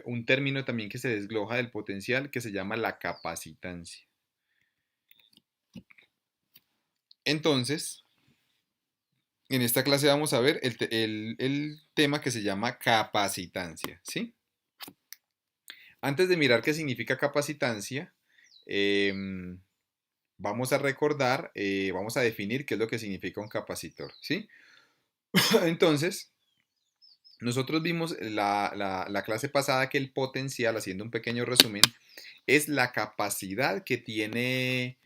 un término también que se desglosa del potencial que se llama la capacitancia. Entonces, en esta clase vamos a ver el tema que se llama capacitancia, ¿sí? Antes de mirar qué significa capacitancia, em, vamos a recordar, vamos a definir qué es lo que significa un capacitor, ¿sí? Entonces, nosotros vimos la clase pasada que el potencial, haciendo un pequeño resumen, es la capacidad que tiene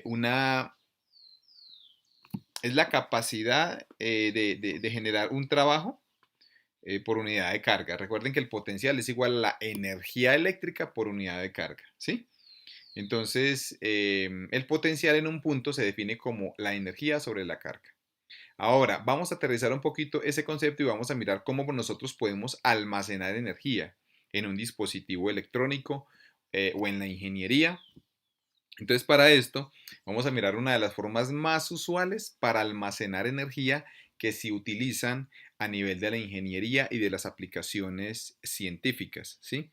una, es la capacidad de generar un trabajo por unidad de carga. Recuerden que el potencial es igual a la energía eléctrica por unidad de carga, ¿sí? Entonces, el potencial en un punto se define como la energía sobre la carga. Ahora, vamos a aterrizar un poquito ese concepto y vamos a mirar cómo nosotros podemos almacenar energía en un dispositivo electrónico o en la ingeniería. Entonces, para esto, vamos a mirar una de las formas más usuales para almacenar energía que se utilizan a nivel de la ingeniería y de las aplicaciones científicas, ¿sí?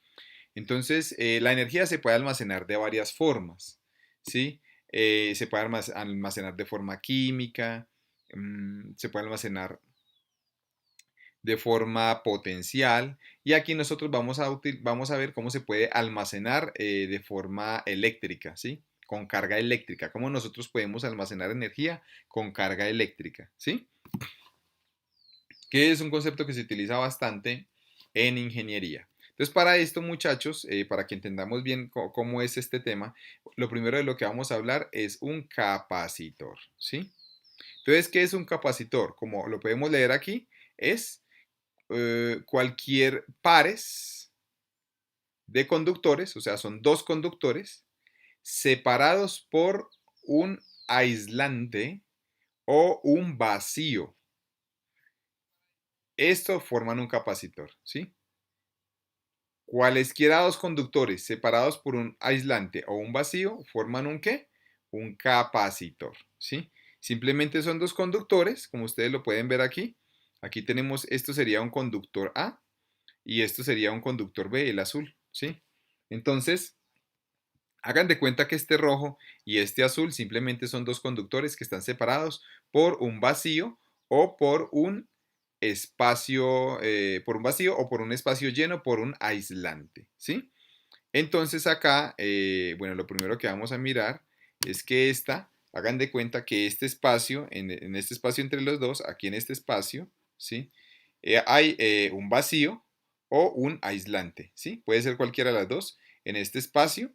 Entonces, la energía se puede almacenar de varias formas, ¿sí? Se puede almacenar de forma química, se puede almacenar de forma potencial y aquí nosotros vamos a ver cómo se puede almacenar de forma eléctrica, ¿sí? Con carga eléctrica, cómo nosotros podemos almacenar energía con carga eléctrica, ¿sí? Que es un concepto que se utiliza bastante en ingeniería. Entonces, para esto, muchachos, para que entendamos bien cómo es este tema, lo primero de lo que vamos a hablar es un capacitor, ¿sí? Entonces, ¿qué es un capacitor? Como lo podemos leer aquí, es cualquier pares de conductores, o sea, son dos conductores separados por un aislante o un vacío. Esto forman un capacitor, ¿sí? Cualesquiera dos conductores separados por un aislante o un vacío forman un ¿qué? Un capacitor, ¿sí? Simplemente son dos conductores, como ustedes lo pueden ver aquí. Aquí tenemos, esto sería un conductor A y esto sería un conductor B, el azul, ¿sí? Entonces, hagan de cuenta que este rojo y este azul simplemente son dos conductores que están separados por un vacío o por un espacio, por un vacío o por un espacio lleno por un aislante, ¿sí? Entonces acá, bueno, lo primero que vamos a mirar es que hagan de cuenta que este espacio, en este espacio entre los dos, aquí en este espacio, ¿sí? Hay un vacío o un aislante, ¿sí? Puede ser cualquiera de las dos. En este espacio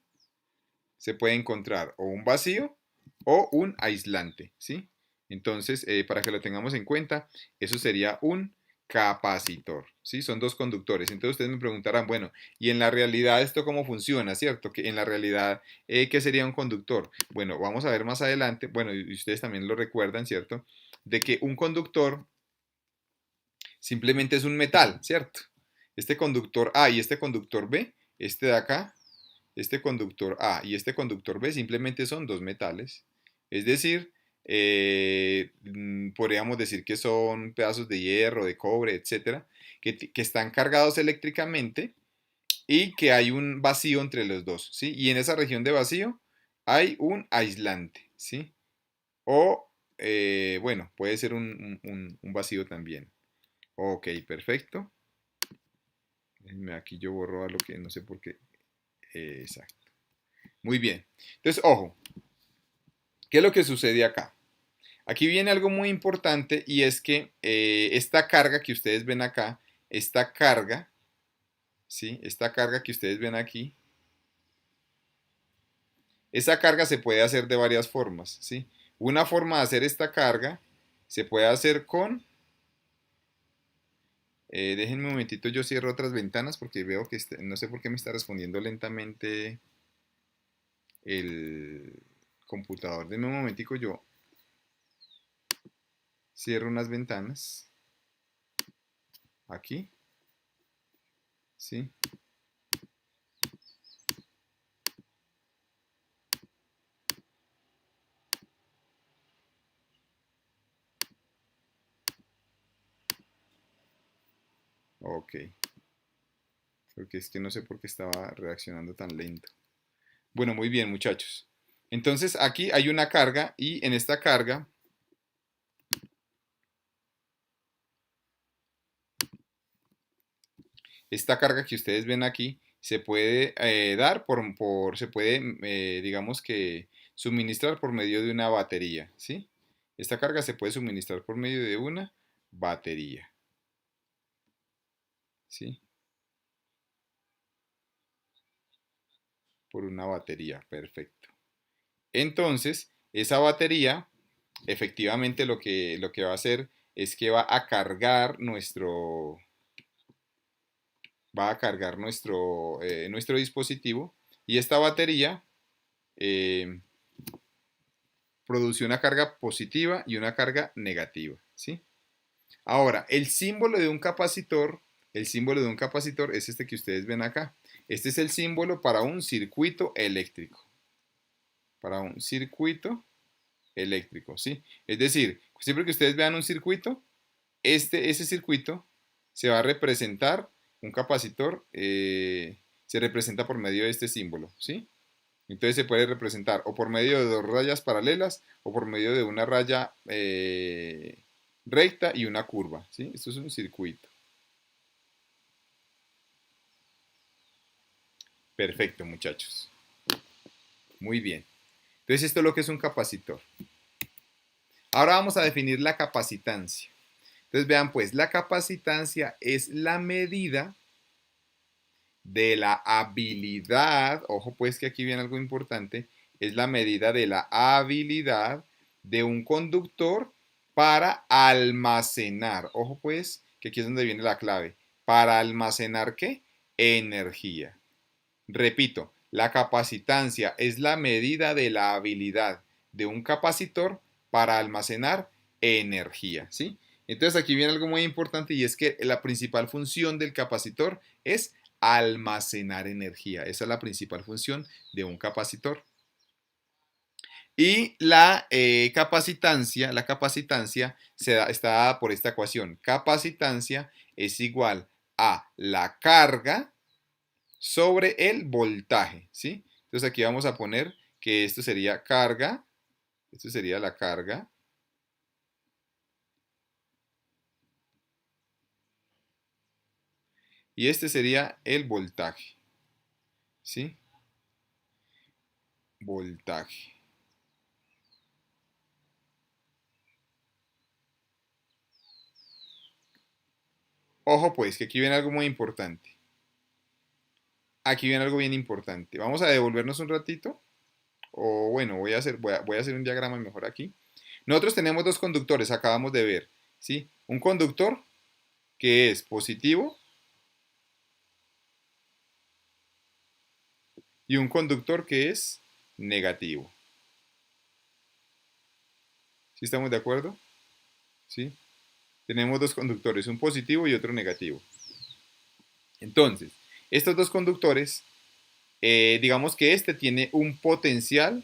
se puede encontrar o un vacío o un aislante, ¿sí? Entonces, para que lo tengamos en cuenta, eso sería un capacitor, ¿sí? Son dos conductores. Entonces ustedes me preguntarán, bueno, ¿y en la realidad esto cómo funciona, cierto? Que en la realidad, ¿qué sería un conductor? Bueno, vamos a ver más adelante, bueno, y ustedes también lo recuerdan, ¿cierto? De que un conductor simplemente es un metal, ¿cierto? Este conductor A y este conductor B, este de acá, este conductor A y este conductor B simplemente son dos metales. Es decir, podríamos decir que son pedazos de hierro, de cobre, etcétera, que están cargados eléctricamente y que hay un vacío entre los dos, ¿sí? Y en esa región de vacío hay un aislante, ¿sí? O, bueno, puede ser un vacío también. Ok, perfecto. Aquí yo borro a lo que no sé por qué. Exacto. Muy bien. Entonces, ojo, ¿qué es lo que sucede acá? Aquí viene algo muy importante y es que esta carga que ustedes ven acá, esta carga, ¿sí? Esta carga que ustedes ven aquí, esa carga se puede hacer de varias formas, ¿sí? Una forma de hacer esta carga se puede hacer con, déjenme un momentito, yo cierro otras ventanas porque veo que no sé por qué me está respondiendo lentamente el computador. Denme un momentico, yo cierro unas ventanas aquí, ¿sí? Ok. Porque es que no sé por qué estaba reaccionando tan lento. Bueno, muy bien, muchachos. Entonces aquí hay una carga y en esta carga que ustedes ven aquí se puede dar se puede, digamos que, suministrar por medio de una batería, ¿sí? Esta carga se puede suministrar por medio de una batería, ¿sí? Por una batería, perfecto. Entonces, esa batería, efectivamente, lo que va a hacer es que va a cargar nuestro dispositivo y esta batería eh, produce una carga positiva y una carga negativa, ¿sí? Ahora, el símbolo de un capacitor es este que ustedes ven acá. Este es el símbolo para un circuito eléctrico. Para un circuito eléctrico, ¿sí? Es decir, siempre que ustedes vean un circuito, ese circuito se va a representar, un capacitor se representa por medio de este símbolo, ¿sí? Entonces se puede representar o por medio de dos rayas paralelas o por medio de una raya recta y una curva, ¿sí? Esto es un circuito. Perfecto, muchachos. Muy bien. Entonces esto es lo que es un capacitor. Ahora vamos a definir la capacitancia. Entonces vean pues, la capacitancia es la medida de la habilidad, ojo pues que aquí viene algo importante, es la medida de la habilidad de un conductor para almacenar, ojo pues que aquí es donde viene la clave, para almacenar ¿qué? Energía. Repito, la capacitancia es la medida de la habilidad de un capacitor para almacenar energía, ¿sí? Entonces aquí viene algo muy importante y es que la principal función del capacitor es almacenar energía. Esa es la principal función de un capacitor. Y la capacitancia está dada por esta ecuación. Capacitancia es igual a la carga sobre el voltaje, ¿sí? Entonces aquí vamos a poner que esto sería carga, esto sería la carga, y este sería el voltaje, ¿sí? Voltaje. Ojo pues, que aquí viene algo muy importante. Aquí viene algo bien importante. Vamos a devolvernos un ratito. O bueno, voy a hacer un diagrama mejor aquí. Nosotros tenemos dos conductores, acabamos de ver, ¿sí? Un conductor que es positivo y un conductor que es negativo. ¿Sí estamos de acuerdo? ¿Sí? Tenemos dos conductores, un positivo y otro negativo. Entonces, estos dos conductores, digamos que este tiene un potencial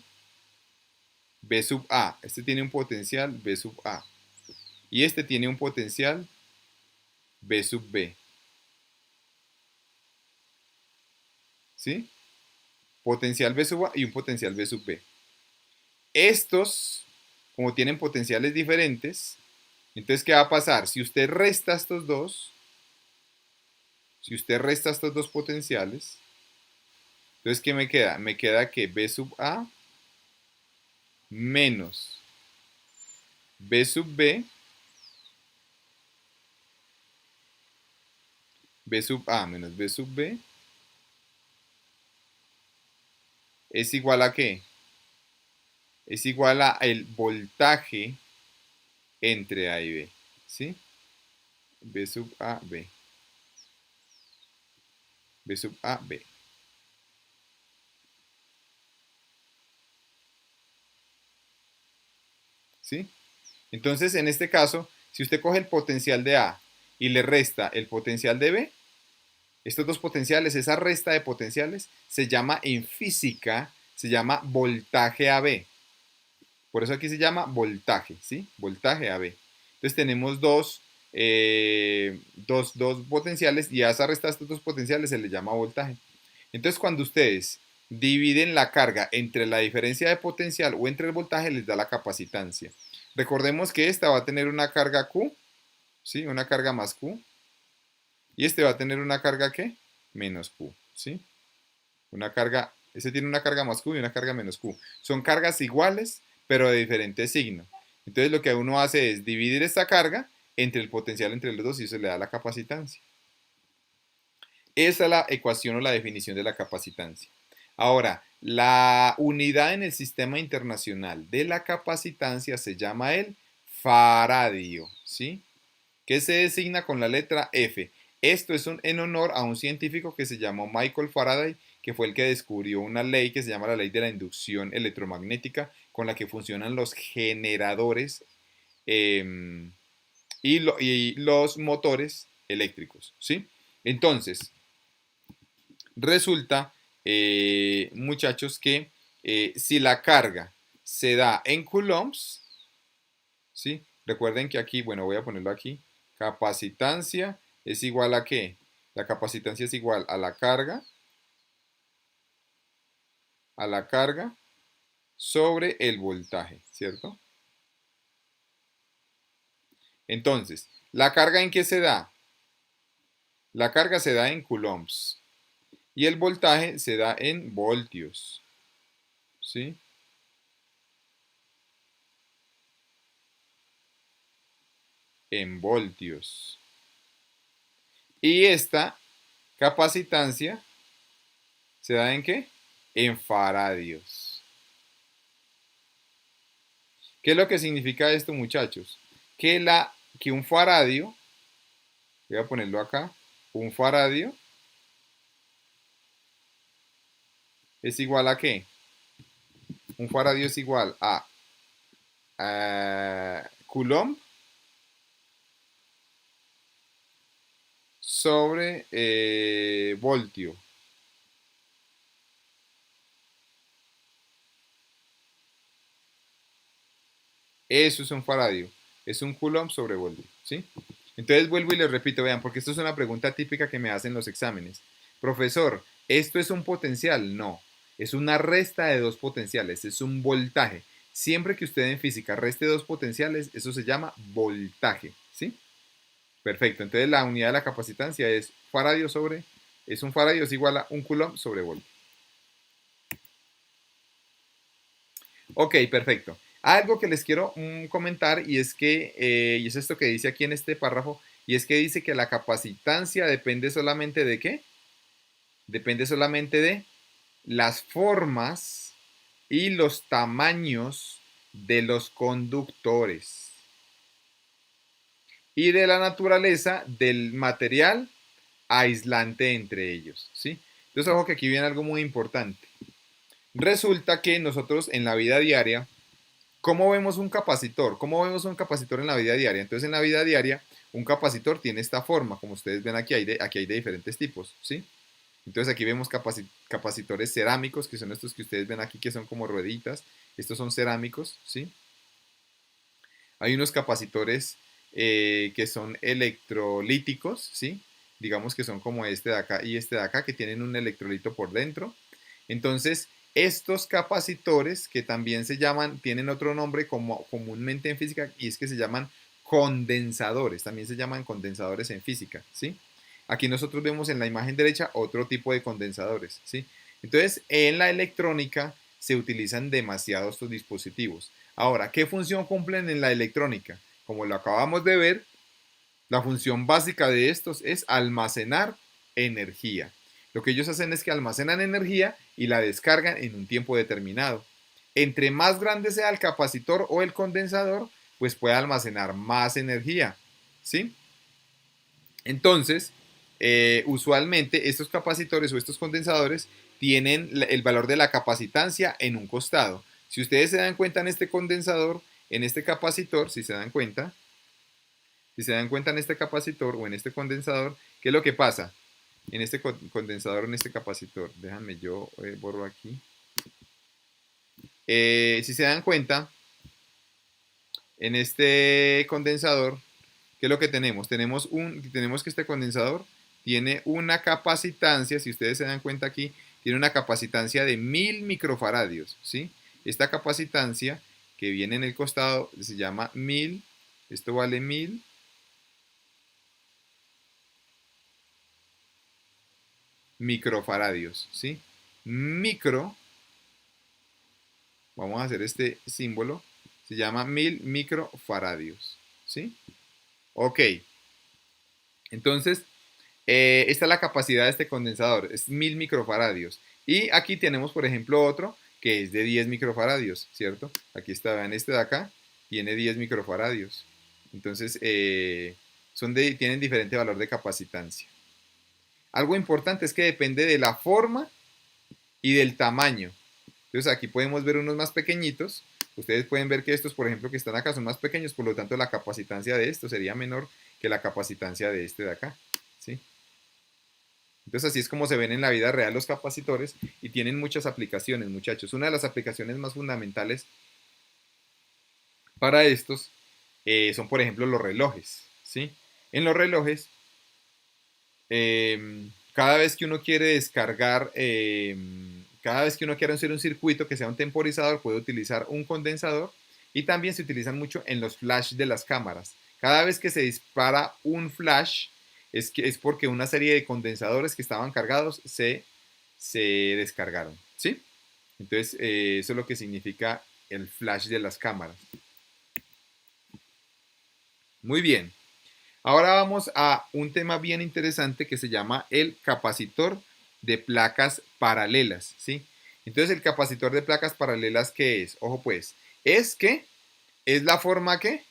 B sub A, este tiene un potencial B sub A y este tiene un potencial B sub B, ¿sí? Potencial B sub A y un potencial B sub B. Estos, como tienen potenciales diferentes, entonces, ¿qué va a pasar? Si usted resta estos dos potenciales, entonces, ¿qué me queda? Me queda que B sub A menos B sub B, B sub A menos B sub B es igual a ¿qué? Es igual a el voltaje entre A y B, ¿sí? B sub A, B. B sub A, B. ¿Sí? Entonces, en este caso, si usted coge el potencial de A y le resta el potencial de B, estos dos potenciales, esa resta de potenciales, se llama en física, se llama voltaje AB. Por eso aquí se llama voltaje, ¿sí? Voltaje AB. Entonces tenemos dos dos potenciales y a esa resta de estos dos potenciales se le llama voltaje. Entonces, cuando ustedes dividen la carga entre la diferencia de potencial o entre el voltaje, les da la capacitancia. Recordemos que esta va a tener una carga Q, ¿sí? Una carga más Q. Y este va a tener una carga ¿qué? Menos Q, ¿sí? Una carga, este tiene una carga más Q y una carga menos Q. Son cargas iguales, pero de diferente signo. Entonces lo que uno hace es dividir esta carga entre el potencial entre los dos y eso le da la capacitancia. Esa es la ecuación o la definición de la capacitancia. Ahora, la unidad en el sistema internacional de la capacitancia se llama el faradio, ¿sí? Que se designa con la letra F. Esto es en honor a un científico que se llamó Michael Faraday, que fue el que descubrió una ley que se llama la ley de la inducción electromagnética, con la que funcionan los generadores eh, y los motores eléctricos, ¿sí? Entonces, resulta, muchachos, que si la carga se da en coulombs, ¿sí? Recuerden que aquí, bueno, voy a ponerlo aquí, capacitancia es igual a ¿qué? La capacitancia es igual a la carga sobre el voltaje, ¿cierto? Entonces, ¿la carga en qué se da? La carga se da en coulombs y el voltaje se da en voltios, ¿sí? En voltios. Y esta capacitancia se da en ¿qué? En faradios. ¿Qué es lo que significa esto, muchachos? Que un faradio, voy a ponerlo acá, un faradio es igual a ¿qué? Un faradio es igual a Coulomb sobre voltio. Eso es un faradio. Es un Coulomb sobre voltio, ¿sí? Entonces vuelvo y les repito, vean, porque esto es una pregunta típica que me hacen los exámenes. Profesor, ¿esto es un potencial? No, es una resta de dos potenciales, es un voltaje. Siempre que usted en física reste dos potenciales, eso se llama voltaje, ¿sí? Perfecto, entonces la unidad de la capacitancia es faradio sobre, es un faradio es igual a un coulomb sobre voltio. Ok, perfecto. Algo que les quiero comentar y es que, y es esto que dice aquí en este párrafo, y es que dice que la capacitancia depende solamente de ¿qué? Depende solamente de las formas y los tamaños de los conductores y de la naturaleza del material aislante entre ellos, ¿sí? Entonces, ojo que aquí viene algo muy importante. Resulta que nosotros en la vida diaria, ¿cómo vemos un capacitor? ¿Cómo vemos un capacitor en la vida diaria? Entonces, en la vida diaria, un capacitor tiene esta forma, como ustedes ven aquí, aquí hay de diferentes tipos, ¿sí? Entonces aquí vemos capacitores cerámicos, que son estos que ustedes ven aquí, que son como rueditas. Estos son cerámicos, ¿sí? Hay unos capacitores que son electrolíticos, ¿sí? Digamos que son como este de acá y este de acá, que tienen un electrolito por dentro. Entonces, estos capacitores, que también se llaman, tienen otro nombre como comúnmente en física, y es que se llaman condensadores, también se llaman condensadores en física, ¿sí? Aquí nosotros vemos en la imagen derecha otro tipo de condensadores, ¿sí? Entonces, en la electrónica se utilizan demasiados estos dispositivos. Ahora, ¿qué función cumplen en la electrónica? Como lo acabamos de ver, la función básica de estos es almacenar energía. Lo que ellos hacen es que almacenan energía y la descargan en un tiempo determinado. Entre más grande sea el capacitor o el condensador, pues puede almacenar más energía, ¿sí? Entonces, usualmente estos capacitores o estos condensadores tienen el valor de la capacitancia en un costado. Si ustedes se dan cuenta en este condensador, en este capacitor, si se dan cuenta en este capacitor o en este condensador, ¿qué es lo que pasa? En este condensador, en este capacitor, déjame yo borro aquí. Si se dan cuenta, en este condensador ¿Qué es lo que tenemos? Tenemos que este condensador tiene una capacitancia, si ustedes se dan cuenta aquí, tiene una capacitancia de 1000 microfaradios, ¿sí? Esta capacitancia que viene en el costado se llama 1000, esto vale 1000 microfaradios, ¿sí? Micro, vamos a hacer este símbolo, se llama 1000 microfaradios, ¿sí? Ok, entonces, esta es la capacidad de este condensador, es 1000 microfaradios. Y aquí tenemos, por ejemplo, otro que es de 10 microfaradios, ¿cierto? Aquí está, vean, este de acá tiene 10 microfaradios. Entonces, tienen diferente valor de capacitancia. Algo importante es que depende de la forma y del tamaño. Entonces, aquí podemos ver unos más pequeñitos. Ustedes pueden ver que estos, por ejemplo, que están acá son más pequeños, por lo tanto, la capacitancia de esto sería menor que la capacitancia de este de acá, ¿sí? Entonces así es como se ven en la vida real los capacitores y tienen muchas aplicaciones, muchachos. Una de las aplicaciones más fundamentales para estos son, por ejemplo, los relojes, ¿sí? En los relojes, cada vez que uno quiere descargar, cada vez que uno quiere hacer un circuito que sea un temporizador, puede utilizar un condensador y también se utilizan mucho en los flash de las cámaras. Cada vez que se dispara un flash, es porque una serie de condensadores que estaban cargados se descargaron, ¿sí? Entonces, eso es lo que significa el flash de las cámaras. Muy bien. Ahora vamos a un tema bien interesante que se llama el capacitor de placas paralelas, ¿sí? Entonces, el capacitor de placas paralelas, ¿qué es? Ojo pues, es la forma que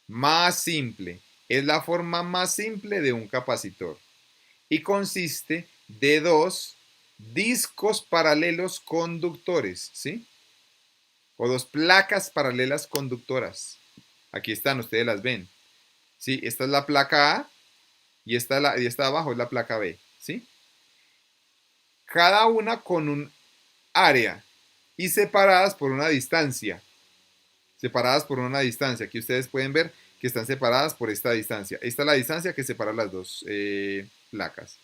más simple, es la forma más simple de un capacitor y consiste de dos discos paralelos conductores, ¿sí? O dos placas paralelas conductoras. Aquí están, ustedes las ven. ¿Sí? Esta es la placa A y esta de abajo es la placa B, ¿sí? Cada una con un área y separadas por una distancia. Separadas por una distancia. Aquí ustedes pueden ver que están separadas por esta distancia. Esta es la distancia que separa las dos placas.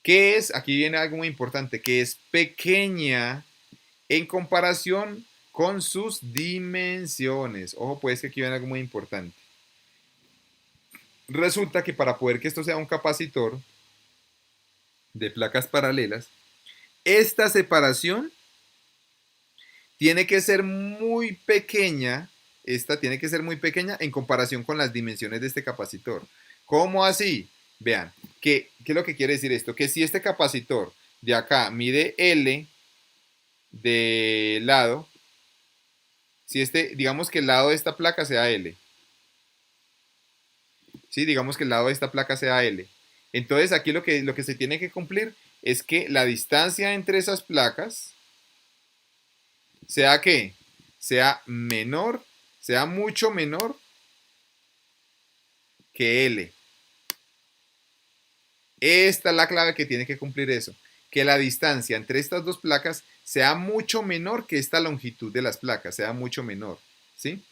¿Qué es? Aquí viene algo muy importante, que es pequeña en comparación con sus dimensiones. Ojo, pues que aquí viene algo muy importante. Resulta que para poder que esto sea un capacitor de placas paralelas, esta separación tiene que ser muy pequeña. Esta tiene que ser muy pequeña en comparación con las dimensiones de este capacitor. ¿Cómo así? Vean, ¿qué es lo que quiere decir esto? Que si este capacitor de acá mide L de lado, si digamos que el lado de esta placa sea L, ¿sí? Digamos que el lado de esta placa sea L. Entonces aquí lo que se tiene que cumplir es que la distancia entre esas placas sea que sea menor, sea mucho menor que L. Esta es la clave que tiene que cumplir eso. Que la distancia entre estas dos placas sea mucho menor que esta longitud de las placas, sea mucho menor, ¿sí?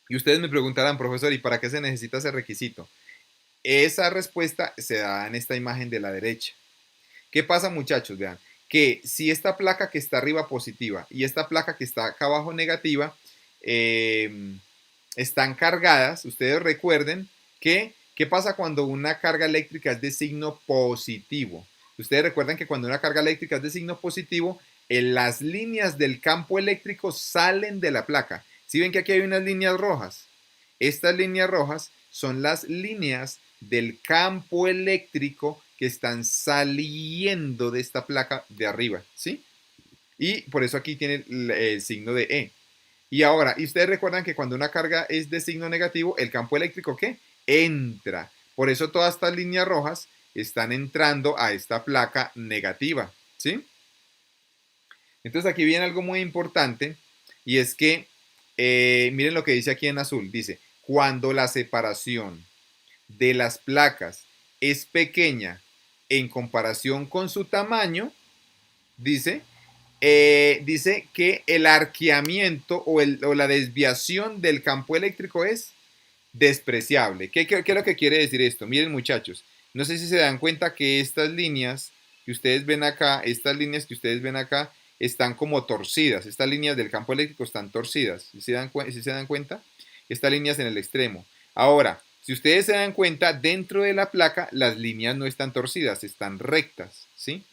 Y ustedes me preguntarán, profesor, ¿y para qué se necesita ese requisito? Esa respuesta se da en esta imagen de la derecha. ¿Qué pasa, muchachos? Vean, que si esta placa que está arriba positiva y esta placa que está acá abajo negativa están cargadas, ustedes recuerden que, ¿qué pasa cuando una carga eléctrica es de signo positivo? Ustedes recuerdan que cuando una carga eléctrica es de signo positivo, las líneas del campo eléctrico salen de la placa. ¿Sí ven que aquí hay unas líneas rojas? Estas líneas rojas son las líneas del campo eléctrico que están saliendo de esta placa de arriba, ¿sí? Y por eso aquí tiene el signo de E. Y ahora, y ustedes recuerdan que cuando una carga es de signo negativo, el campo eléctrico, ¿qué? Entra. Por eso todas estas líneas rojas están entrando a esta placa negativa, ¿sí? Entonces aquí viene algo muy importante y es que, miren lo que dice aquí en azul, dice, cuando la separación de las placas es pequeña en comparación con su tamaño, dice, dice que el arqueamiento o la desviación del campo eléctrico es despreciable. ¿Qué es lo que quiere decir esto? Miren muchachos, no sé si se dan cuenta que estas líneas que ustedes ven acá, están como torcidas. Estas líneas del campo eléctrico están torcidas. ¿Sí se dan cuenta? Estas líneas en el extremo. Ahora, si ustedes se dan cuenta, dentro de la placa las líneas no están torcidas, están rectas, ¿sí?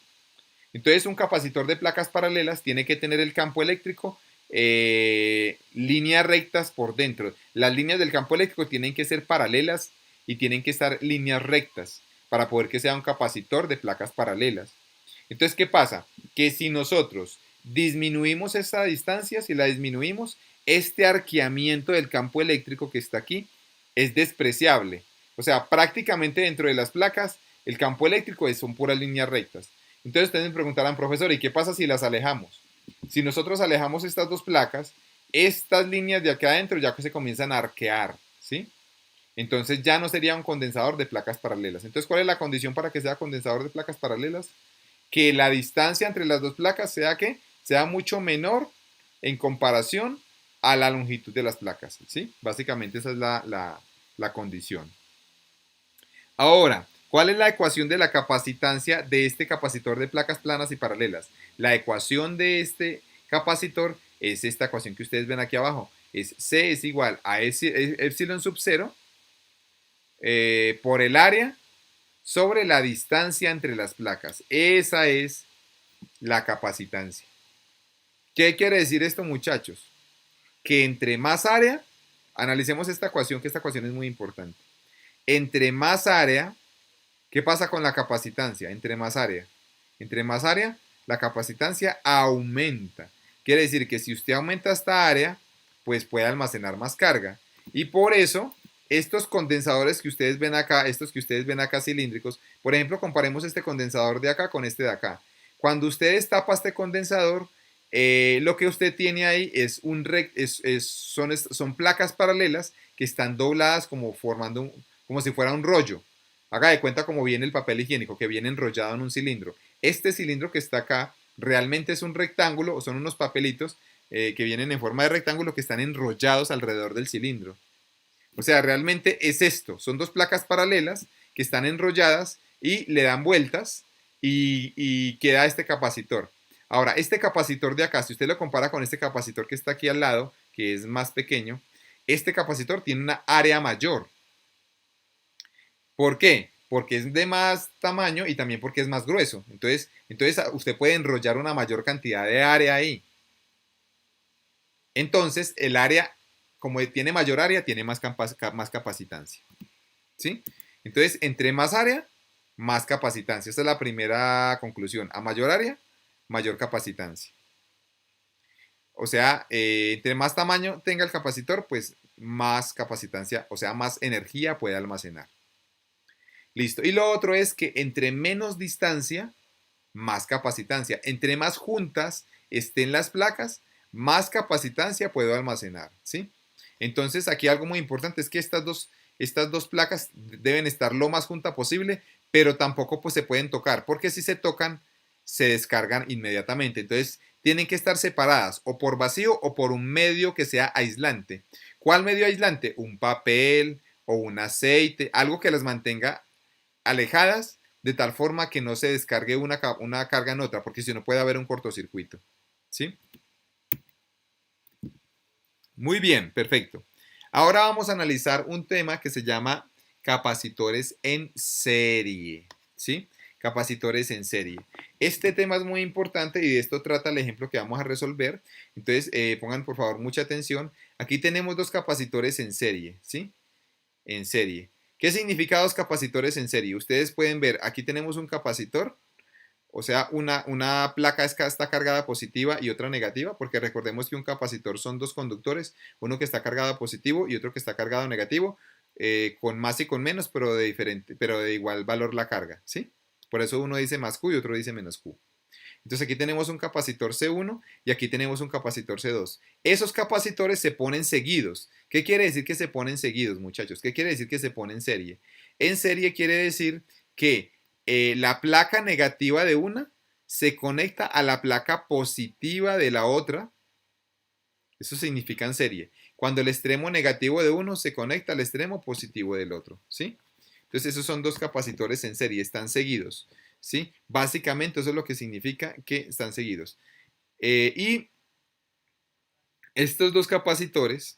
Entonces un capacitor de placas paralelas tiene que tener el campo eléctrico líneas rectas por dentro. Las líneas del campo eléctrico tienen que ser paralelas y tienen que estar líneas rectas para poder que sea un capacitor de placas paralelas. Entonces, ¿qué pasa? Que si nosotros disminuimos esta distancia, si la disminuimos, este arqueamiento del campo eléctrico que está aquí es despreciable. O sea, prácticamente dentro de las placas, el campo eléctrico son puras líneas rectas. Entonces ustedes me preguntarán, profesor, ¿y qué pasa si las alejamos? Si nosotros alejamos estas dos placas, estas líneas de acá adentro ya que se comienzan a arquear, ¿sí? Entonces ya no sería un condensador de placas paralelas. Entonces, ¿cuál es la condición para que sea condensador de placas paralelas? Que la distancia entre las dos placas sea que sea mucho menor en comparación a la longitud de las placas, ¿sí? Básicamente esa es la condición. Ahora, ¿cuál es la ecuación de la capacitancia de este capacitor de placas planas y paralelas? La ecuación de este capacitor es esta ecuación que ustedes ven aquí abajo. C es igual a epsilon sub 0 por el área sobre la distancia entre las placas. Esa es la capacitancia. ¿Qué quiere decir esto, muchachos? Que entre más área, analicemos esta ecuación, que esta ecuación es muy importante. Entre más área, ¿qué pasa con la capacitancia? Entre más área, la capacitancia aumenta. Quiere decir que si usted aumenta esta área, pues puede almacenar más carga. Y por eso, estos condensadores que ustedes ven acá, cilíndricos, por ejemplo, comparemos este condensador de acá con este de acá. Cuando usted destapa este condensador, lo que usted tiene ahí son placas paralelas que están dobladas como si fuera un rollo. Haga de cuenta como viene el papel higiénico, que viene enrollado en un cilindro. Este cilindro que está acá realmente es un rectángulo, o son unos papelitos que vienen en forma de rectángulo que están enrollados alrededor del cilindro. O sea, realmente es esto. Son dos placas paralelas que están enrolladas y le dan vueltas y queda este capacitor. Ahora, este capacitor de acá, si usted lo compara con este capacitor que está aquí al lado, que es más pequeño, este capacitor tiene una área mayor. ¿Por qué? Porque es de más tamaño y también porque es más grueso. Entonces usted puede enrollar una mayor cantidad de área ahí. Entonces, el área, como tiene mayor área, tiene más capacitancia. ¿Sí? Entonces, entre más área, más capacitancia. Esta es la primera conclusión. A mayor área, mayor capacitancia. O sea, entre más tamaño tenga el capacitor, pues más capacitancia, o sea, más energía puede almacenar. Listo. Y lo otro es que entre menos distancia, más capacitancia. Entre más juntas estén las placas, más capacitancia puedo almacenar, ¿sí? Entonces, aquí algo muy importante es que estas dos placas deben estar lo más juntas posible, pero tampoco pues se pueden tocar, porque si se tocan, se descargan inmediatamente. Entonces, tienen que estar separadas o por vacío o por un medio que sea aislante. ¿Cuál medio aislante? Un papel o un aceite, algo que las mantenga alejadas de tal forma que no se descargue una carga en otra, porque si no puede haber un cortocircuito. ¿Sí? Muy bien, perfecto. Ahora vamos a analizar un tema que se llama capacitores en serie. ¿Sí? Capacitores en serie. Este tema es muy importante y de esto trata el ejemplo que vamos a resolver. Entonces, pongan por favor mucha atención. Aquí tenemos dos capacitores en serie. ¿Sí? En serie. ¿Qué significa dos capacitores en serie? Ustedes pueden ver, aquí tenemos un capacitor, o sea, una placa está cargada positiva y otra negativa, porque recordemos que un capacitor son dos conductores, uno que está cargado positivo y otro que está cargado negativo, con más y con menos, pero de igual valor la carga, ¿sí? Por eso uno dice más Q y otro dice menos Q. Entonces aquí tenemos un capacitor C1 y aquí tenemos un capacitor C2. Esos capacitores se ponen seguidos. ¿Qué quiere decir que se ponen seguidos, muchachos? ¿Qué quiere decir que se pone en serie? En serie quiere decir que la placa negativa de una se conecta a la placa positiva de la otra. Eso significa en serie. cuando el extremo negativo de uno se conecta al extremo positivo del otro, ¿sí? Entonces esos son dos capacitores en serie, están seguidos, ¿sí? Básicamente eso es lo que significa que están seguidos. Y estos dos capacitores,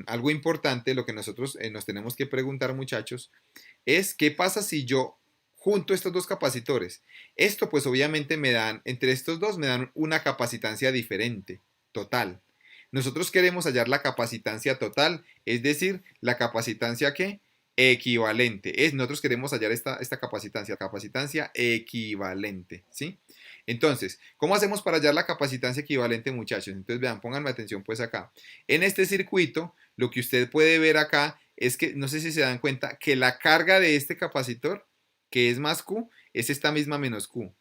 algo importante, lo que nosotros nos tenemos que preguntar, muchachos, es qué pasa si yo junto estos dos capacitores. Esto pues obviamente me dan, entre estos dos me dan una capacitancia diferente, total. Nosotros queremos hallar la capacitancia total, es decir, la capacitancia que equivalente. Nosotros queremos hallar esta capacitancia equivalente, ¿sí? Entonces, ¿cómo hacemos para hallar la capacitancia equivalente, muchachos? Entonces, vean, pónganme atención pues acá. En este circuito, lo que usted puede ver acá es que, no sé si se dan cuenta, que la carga de este capacitor, que es más Q, es esta misma menos Q.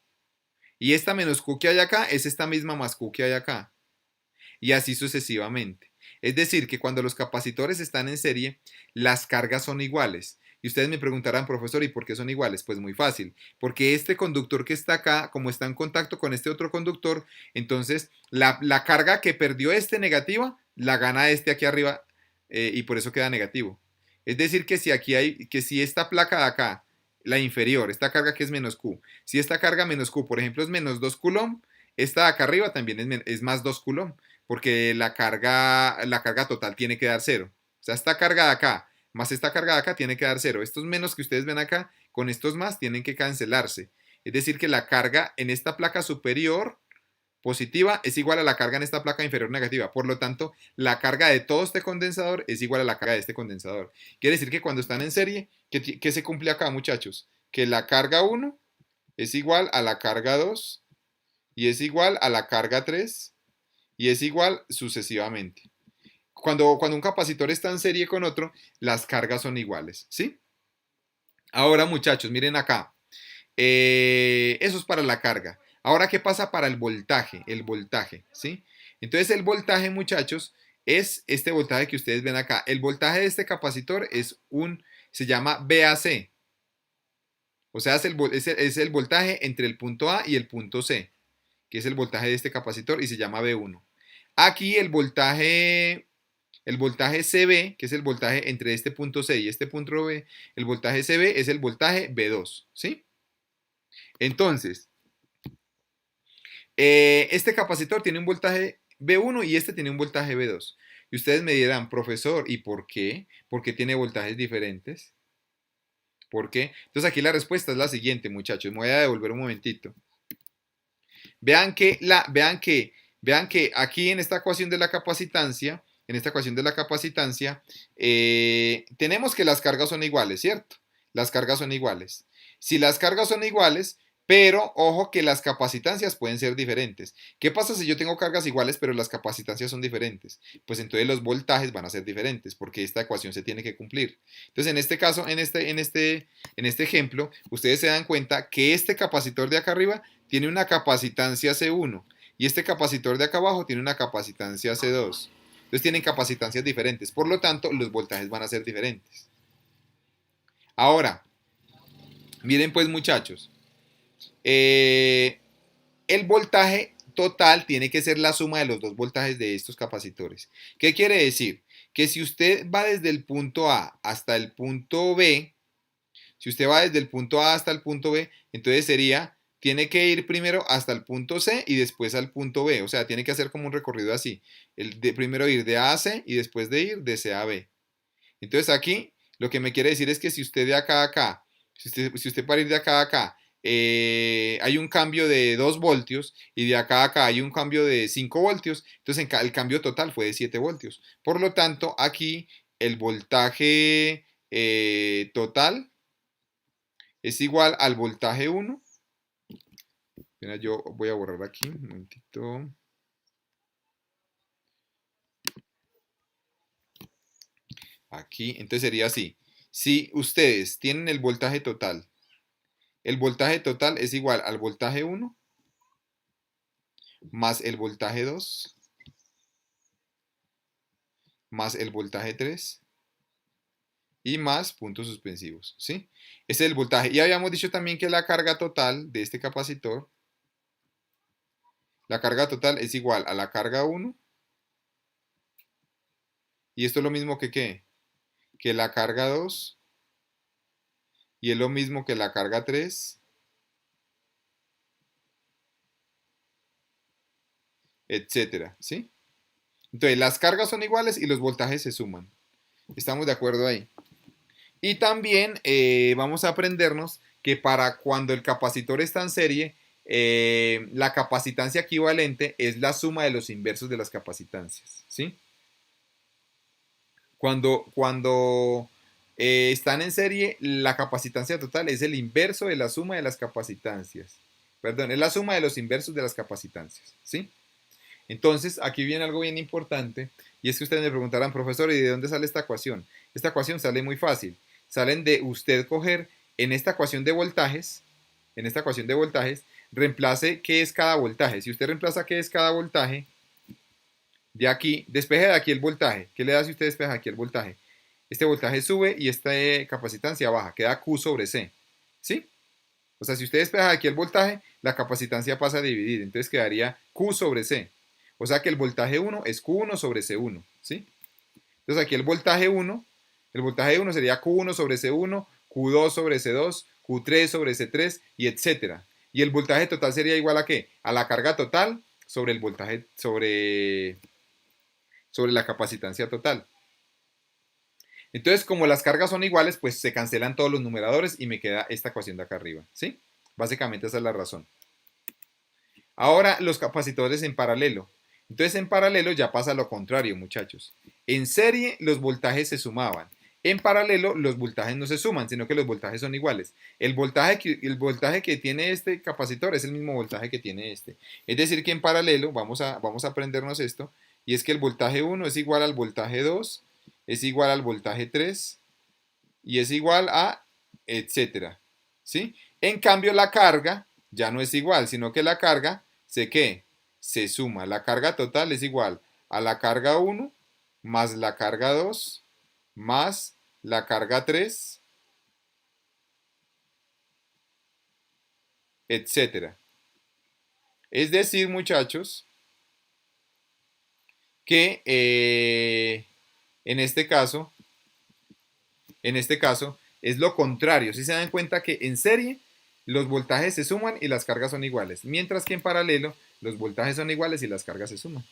Y esta menos Q que hay acá es esta misma más Q que hay acá. Y así sucesivamente. Es decir, que cuando los capacitores están en serie, las cargas son iguales. Y ustedes me preguntarán, profesor, ¿y por qué son iguales? Pues muy fácil, porque este conductor que está acá, como está en contacto con este otro conductor, entonces la carga que perdió este negativa, la gana este aquí arriba y por eso queda negativo. Es decir, que si aquí hay, que si esta placa de acá, la inferior, esta carga que es menos Q, si esta carga menos Q, por ejemplo, es menos 2 coulomb, esta de acá arriba también es más 2 coulomb porque la carga total tiene que dar cero. O sea, esta carga de acá más esta carga de acá tiene que dar cero. Estos menos que ustedes ven acá, con estos más tienen que cancelarse. Es decir, que la carga en esta placa superior positiva es igual a la carga en esta placa inferior negativa. Por lo tanto, la carga de todo este condensador es igual a la carga de este condensador. Quiere decir que cuando están en serie, ¿qué se cumple acá, muchachos? Que la carga 1 es igual a la carga 2 y es igual a la carga 3 y es igual sucesivamente. Cuando un capacitor está en serie con otro, las cargas son iguales, ¿sí? Ahora, muchachos, miren acá. Eso es para la carga. Ahora, ¿qué pasa para el voltaje? El voltaje, ¿sí? Entonces, el voltaje, muchachos, es este voltaje que ustedes ven acá. El voltaje de este capacitor se llama VAC. O sea, es el voltaje entre el punto A y el punto C, que es el voltaje de este capacitor y se llama V1. Aquí el voltaje CB, que es el voltaje entre este punto C y este punto B, el voltaje CB es el voltaje V2, ¿sí? Entonces, este capacitor tiene un voltaje V1 y este tiene un voltaje V2. Y ustedes me dirán, profesor, ¿y por qué? ¿Por qué tiene voltajes diferentes? ¿Por qué? Entonces aquí la respuesta es la siguiente, muchachos. Me voy a devolver un momentito. Vean que aquí en esta ecuación de la capacitancia, tenemos que las cargas son iguales, ¿cierto? Las cargas son iguales. Si las cargas son iguales, pero ojo que las capacitancias pueden ser diferentes. ¿Qué pasa si yo tengo cargas iguales, pero las capacitancias son diferentes? Pues entonces los voltajes van a ser diferentes, porque esta ecuación se tiene que cumplir. Entonces, en este caso, en este ejemplo, ustedes se dan cuenta que este capacitor de acá arriba tiene una capacitancia C1 y este capacitor de acá abajo tiene una capacitancia C2. Entonces tienen capacitancias diferentes, por lo tanto los voltajes van a ser diferentes. Ahora, miren pues muchachos, el voltaje total tiene que ser la suma de los dos voltajes de estos capacitores. ¿Qué quiere decir? Que si usted va desde el punto A hasta el punto B, si usted va desde el punto A hasta el punto B, entonces tiene que ir primero hasta el punto C y después al punto B. O sea, tiene que hacer como un recorrido así. Primero ir de A a C y después de ir de C a B. Entonces aquí lo que me quiere decir es que si usted de acá a acá, si usted para ir de acá a acá, hay un cambio de 2 voltios y de acá a acá hay un cambio de 5 voltios, entonces el cambio total fue de 7 voltios. Por lo tanto, aquí el voltaje total es igual al voltaje 1. Mira, yo voy a borrar aquí un momentito. Aquí, entonces sería así. Si ustedes tienen el voltaje total es igual al voltaje 1 más el voltaje 2 más el voltaje 3 y más puntos suspensivos, ¿sí? Ese es el voltaje. Y habíamos dicho también que la carga total de este capacitor, la carga total es igual a la carga 1 Y esto es lo mismo que ¿qué? Que la carga 2 y es lo mismo que la carga 3, etcétera, ¿sí? Entonces, las cargas son iguales y los voltajes se suman. ¿Estamos de acuerdo ahí? Y también vamos a aprendernos que para cuando el capacitor está en serie, la capacitancia equivalente es la suma de los inversos de las capacitancias, ¿sí? Cuando están en serie, la capacitancia total es el inverso de la suma de las capacitancias. Perdón, es la suma de los inversos de las capacitancias, ¿sí? Entonces, aquí viene algo bien importante, y es que ustedes me preguntarán, profesor, ¿y de dónde sale esta ecuación? Esta ecuación sale muy fácil. Salen de usted coger en esta ecuación de voltajes, reemplace qué es cada voltaje. Si usted reemplaza qué es cada voltaje, de aquí, despeje de aquí el voltaje. ¿Qué le da si usted despeja aquí el voltaje? Este voltaje sube y esta capacitancia baja, queda Q sobre C, ¿sí? O sea, si usted despeja de aquí el voltaje, la capacitancia pasa a dividir, entonces quedaría Q sobre C. O sea que el voltaje 1 es Q1 sobre C1, ¿sí? Entonces aquí el voltaje 1 sería Q1 sobre C1, Q2 sobre C2, Q3 sobre C3 y etcétera. Y el voltaje total sería igual a ¿qué? A la carga total sobre el voltaje, sobre la capacitancia total. Entonces, como las cargas son iguales, pues se cancelan todos los numeradores y me queda esta ecuación de acá arriba, ¿sí? Básicamente esa es la razón. Ahora, los capacitores en paralelo. Entonces, en paralelo ya pasa lo contrario, muchachos. En serie, los voltajes se sumaban. En paralelo, los voltajes no se suman, sino que los voltajes son iguales. El voltaje que tiene este capacitor es el mismo voltaje que tiene este. Es decir, que en paralelo, vamos a aprendernos esto, y es que el voltaje 1 es igual al voltaje 2, es igual al voltaje 3, y es igual a etcétera, ¿sí? En cambio, la carga ya no es igual, sino que la carga ¿qué? Se suma. La carga total es igual a la carga 1 más la carga 2 más la carga 3, etcétera. Es decir, muchachos, que en este caso, es lo contrario. Si se dan cuenta que en serie los voltajes se suman y las cargas son iguales, mientras que en paralelo los voltajes son iguales y las cargas se suman.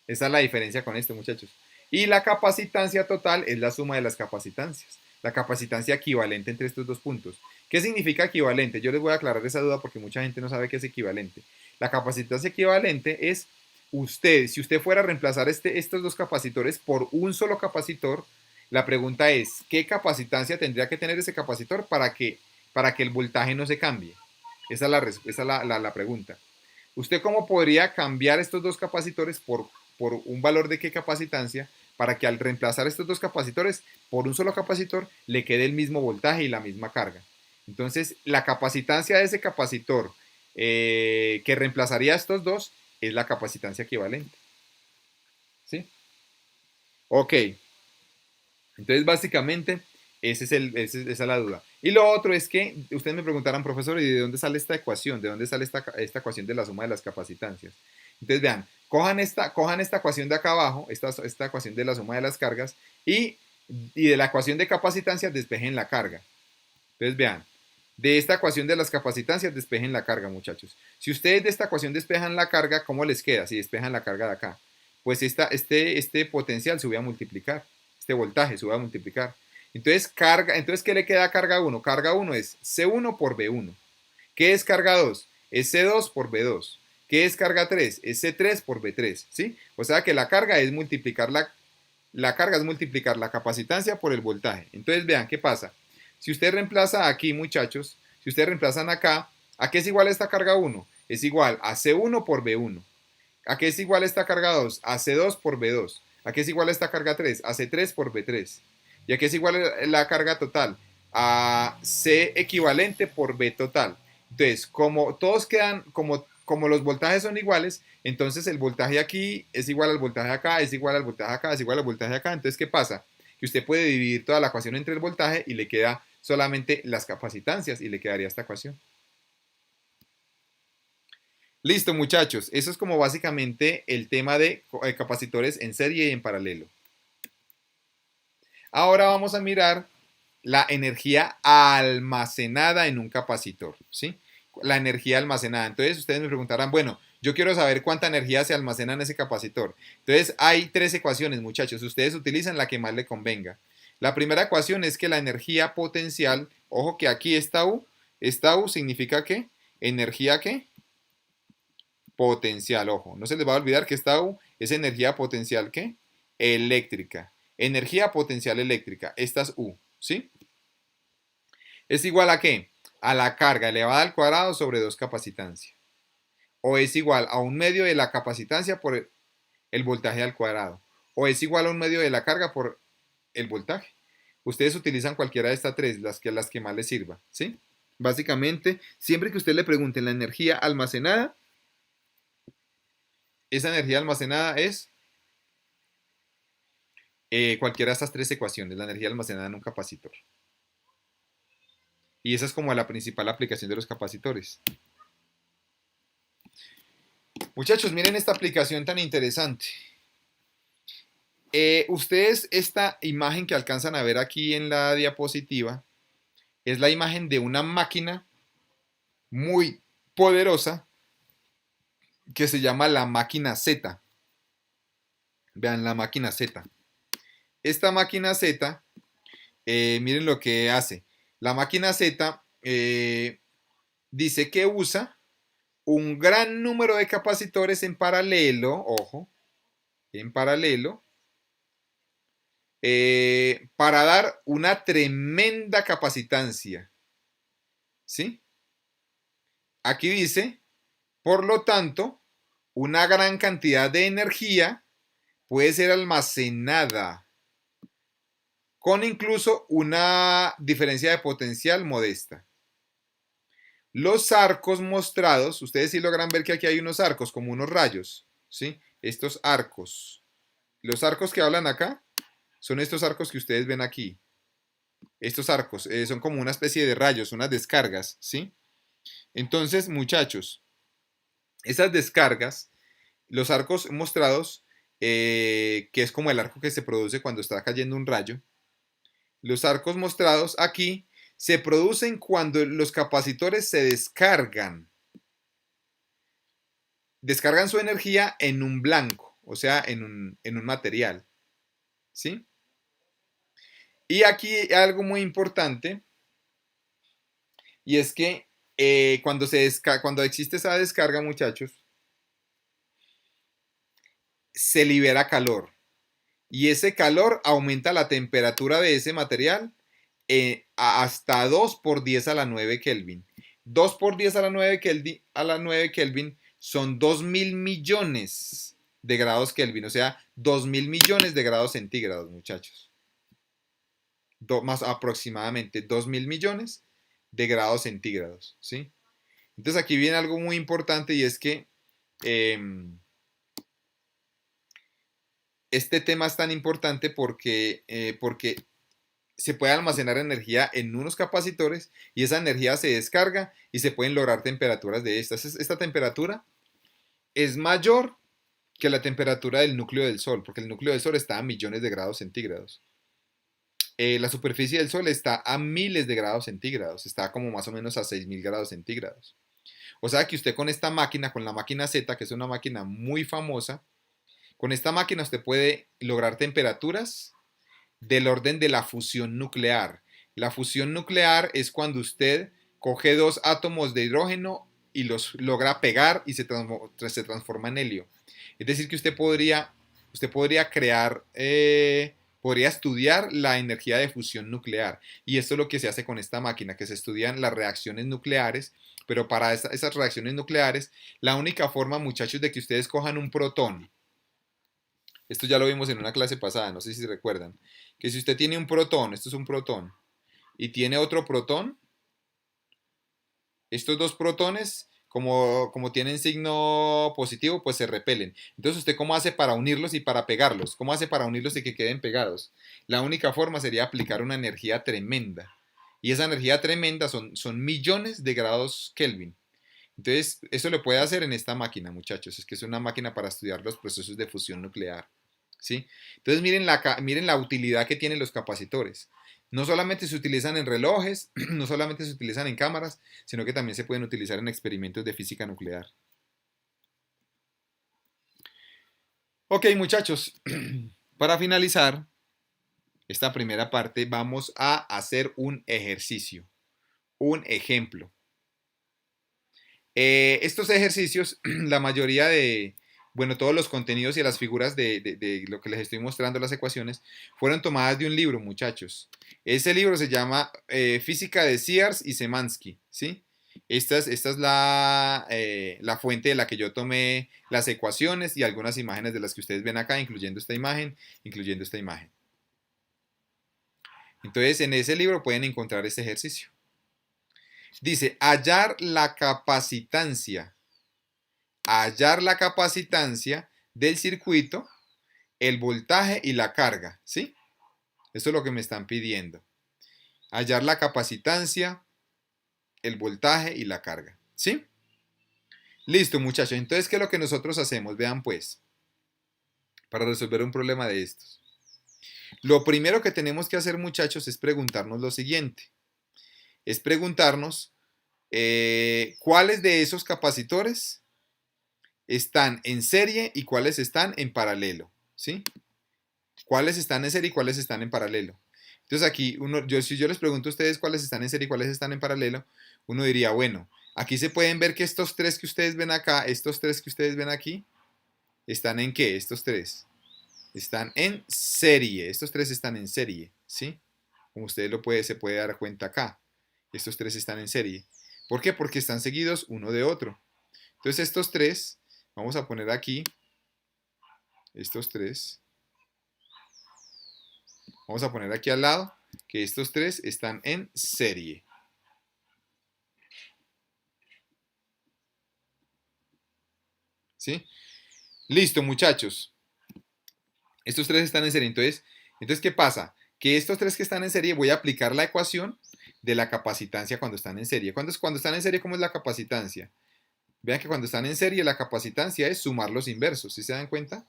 Esa es la diferencia con esto, muchachos. Y la capacitancia total es la suma de las capacitancias. La capacitancia equivalente entre estos dos puntos. ¿Qué significa equivalente? Yo les voy a aclarar esa duda porque mucha gente no sabe qué es equivalente. La capacitancia equivalente es si usted fuera a reemplazar estos dos capacitores por un solo capacitor, la pregunta es, ¿qué capacitancia tendría que tener ese capacitor para que el voltaje no se cambie? Esa es la pregunta. ¿Usted cómo podría cambiar estos dos capacitores por un valor de qué capacitancia para que al reemplazar estos dos capacitores por un solo capacitor le quede el mismo voltaje y la misma carga? Entonces, la capacitancia de ese capacitor que reemplazaría a estos dos es la capacitancia equivalente. ¿Sí? Ok. Entonces, básicamente, esa es la duda. Y lo otro es que ustedes me preguntarán, profesor, ¿y de dónde sale esta ecuación? ¿De dónde sale esta ecuación de la suma de las capacitancias? Entonces, vean, cojan esta ecuación de acá abajo, esta ecuación de la suma de las cargas, y de la ecuación de capacitancias despejen la carga. Entonces, vean, de esta ecuación de las capacitancias despejen la carga, muchachos. Si ustedes de esta ecuación despejan la carga, ¿cómo les queda si despejan la carga de acá? Pues este potencial sube a multiplicar, este voltaje sube a multiplicar. Entonces, ¿qué le queda a carga 1? Carga 1 es C1 por B1. ¿Qué es carga 2? Es C2 por B2. ¿Qué es carga 3? Es C3 por B3, ¿sí? O sea que la carga es multiplicar la capacitancia por el voltaje. Entonces, vean, ¿qué pasa? Si usted reemplaza aquí, muchachos, si ustedes reemplazan acá, ¿a qué es igual esta carga 1? Es igual a C1 por B1. ¿A qué es igual esta carga 2? A C2 por B2. ¿A qué es igual esta carga 3? A C3 por B3. ¿Y a qué es igual la carga total? A C equivalente por B total. Entonces, como todos quedan, como los voltajes son iguales, entonces el voltaje aquí es igual al voltaje acá, es igual al voltaje acá, es igual al voltaje acá. Entonces, ¿qué pasa? Que usted puede dividir toda la ecuación entre el voltaje y le queda solamente las capacitancias y le quedaría esta ecuación. Listo, muchachos. Eso es como básicamente el tema de capacitores en serie y en paralelo. Ahora vamos a mirar la energía almacenada en un capacitor, ¿sí? La energía almacenada. Entonces ustedes me preguntarán, bueno, yo quiero saber cuánta energía se almacena en ese capacitor. Entonces hay tres ecuaciones, muchachos. Ustedes utilizan la que más le convenga. La primera ecuación es que la energía potencial, ojo que aquí esta U significa que energía que potencial, ojo, no se les va a olvidar que esta U es energía potencial ¿qué? Eléctrica. Energía potencial eléctrica, esta es U, ¿sí? ¿Es igual a qué? A la carga elevada al cuadrado sobre 2 capacitancia. O es igual a un medio de la capacitancia por el voltaje al cuadrado. O es igual a un medio de la carga por el voltaje. Ustedes utilizan cualquiera de estas tres, las que más les sirva, ¿sí? Básicamente, siempre que usted le pregunten la energía almacenada, esa energía almacenada es cualquiera de estas tres ecuaciones, la energía almacenada en un capacitor. Y esa es como la principal aplicación de los capacitores. Muchachos, miren esta aplicación tan interesante. Ustedes, esta imagen que alcanzan a ver aquí en la diapositiva, es la imagen de una máquina muy poderosa que se llama la máquina Z. Vean la máquina Z. Esta máquina Z, miren lo que hace. La máquina Z dice que usa un gran número de capacitores en paralelo, ojo, en paralelo, para dar una tremenda capacitancia, ¿sí? Aquí dice, por lo tanto, una gran cantidad de energía puede ser almacenada con incluso una diferencia de potencial modesta. Los arcos mostrados, ustedes sí logran ver que aquí hay unos arcos, como unos rayos, ¿sí? Estos arcos. Los arcos que hablan acá son estos arcos que ustedes ven aquí. Estos arcos son como una especie de rayos, unas descargas, ¿sí? Entonces, muchachos, esas descargas, los arcos mostrados, que es como el arco que se produce cuando está cayendo un rayo, los arcos mostrados aquí se producen cuando los capacitores se descargan su energía en un blanco, o sea, en un material, ¿sí? Y aquí hay algo muy importante, y es que cuando existe esa descarga, muchachos, se libera calor, y ese calor aumenta la temperatura de ese material hasta 2 por 10 a la 9 Kelvin. 2 por 10 a la 9 Kelvin son 2.000 millones de grados Kelvin, o sea, 2.000 millones de grados centígrados, muchachos. Más aproximadamente 2.000 millones de grados centígrados, ¿sí? Entonces aquí viene algo muy importante y es que eh, este tema es tan importante porque se puede almacenar energía en unos capacitores y esa energía se descarga y se pueden lograr temperaturas de estas. Esta temperatura es mayor que la temperatura del núcleo del Sol, porque el núcleo del Sol está a millones de grados centígrados. La superficie del Sol está a miles de grados centígrados, está como más o menos a 6.000 grados centígrados. O sea que usted con esta máquina, con la máquina Z, que es una máquina muy famosa, con esta máquina usted puede lograr temperaturas del orden de la fusión nuclear. La fusión nuclear es cuando usted coge dos átomos de hidrógeno y los logra pegar y se transforma en helio. Es decir, que usted podría crear, podría estudiar la energía de fusión nuclear. Y esto es lo que se hace con esta máquina, que se estudian las reacciones nucleares, pero para esas reacciones nucleares, la única forma, muchachos, de que ustedes cojan un protón, esto ya lo vimos en una clase pasada, no sé si recuerdan, que si usted tiene un protón, esto es un protón, y tiene otro protón, estos dos protones, como tienen signo positivo, pues se repelen. Entonces, ¿usted cómo hace para unirlos y para pegarlos? ¿Cómo hace para unirlos y que queden pegados? La única forma sería aplicar una energía tremenda. Y esa energía tremenda son millones de grados Kelvin. Entonces, eso lo puede hacer en esta máquina, muchachos. Es que es una máquina para estudiar los procesos de fusión nuclear. ¿Sí? Entonces, miren la utilidad que tienen los capacitores. No solamente se utilizan en relojes, no solamente se utilizan en cámaras, sino que también se pueden utilizar en experimentos de física nuclear. Ok, muchachos, para finalizar esta primera parte, vamos a hacer un ejercicio, un ejemplo. Estos ejercicios, la mayoría de, bueno, todos los contenidos y las figuras de lo que les estoy mostrando, las ecuaciones, fueron tomadas de un libro, muchachos. Ese libro se llama Física de Sears y Szymanski, ¿sí? Esta es la fuente de la que yo tomé las ecuaciones y algunas imágenes de las que ustedes ven acá, incluyendo esta imagen, incluyendo esta imagen. Entonces, en ese libro pueden encontrar este ejercicio. Dice, hallar la capacitancia del circuito, el voltaje y la carga, ¿sí? Eso es lo que me están pidiendo. Hallar la capacitancia, el voltaje y la carga, ¿sí? Listo, muchachos. Entonces, ¿qué es lo que nosotros hacemos? Vean pues, para resolver un problema de estos. Lo primero que tenemos que hacer, muchachos, es preguntarnos lo siguiente. Es preguntarnos cuáles de esos capacitores están en serie y cuáles están en paralelo, ¿sí? ¿Cuáles están en serie y cuáles están en paralelo? Entonces aquí, si yo les pregunto a ustedes cuáles están en serie y cuáles están en paralelo, uno diría, bueno, aquí se pueden ver que estos tres que ustedes ven acá, estos tres que ustedes ven aquí, ¿están en qué? Estos tres están en serie, estos tres están en serie, ¿sí? Como ustedes se puede dar cuenta acá, estos tres están en serie. ¿Por qué? Porque están seguidos uno de otro. Entonces estos tres, vamos a poner aquí, estos tres, vamos a poner aquí al lado que estos tres están en serie. ¿Sí? Listo, muchachos. Estos tres están en serie. Entonces, ¿qué pasa? Que estos tres que están en serie voy a aplicar la ecuación de la capacitancia cuando están en serie. Cuando están en serie, ¿cómo es la capacitancia? Vean que cuando están en serie la capacitancia es sumar los inversos. ¿Sí se dan cuenta?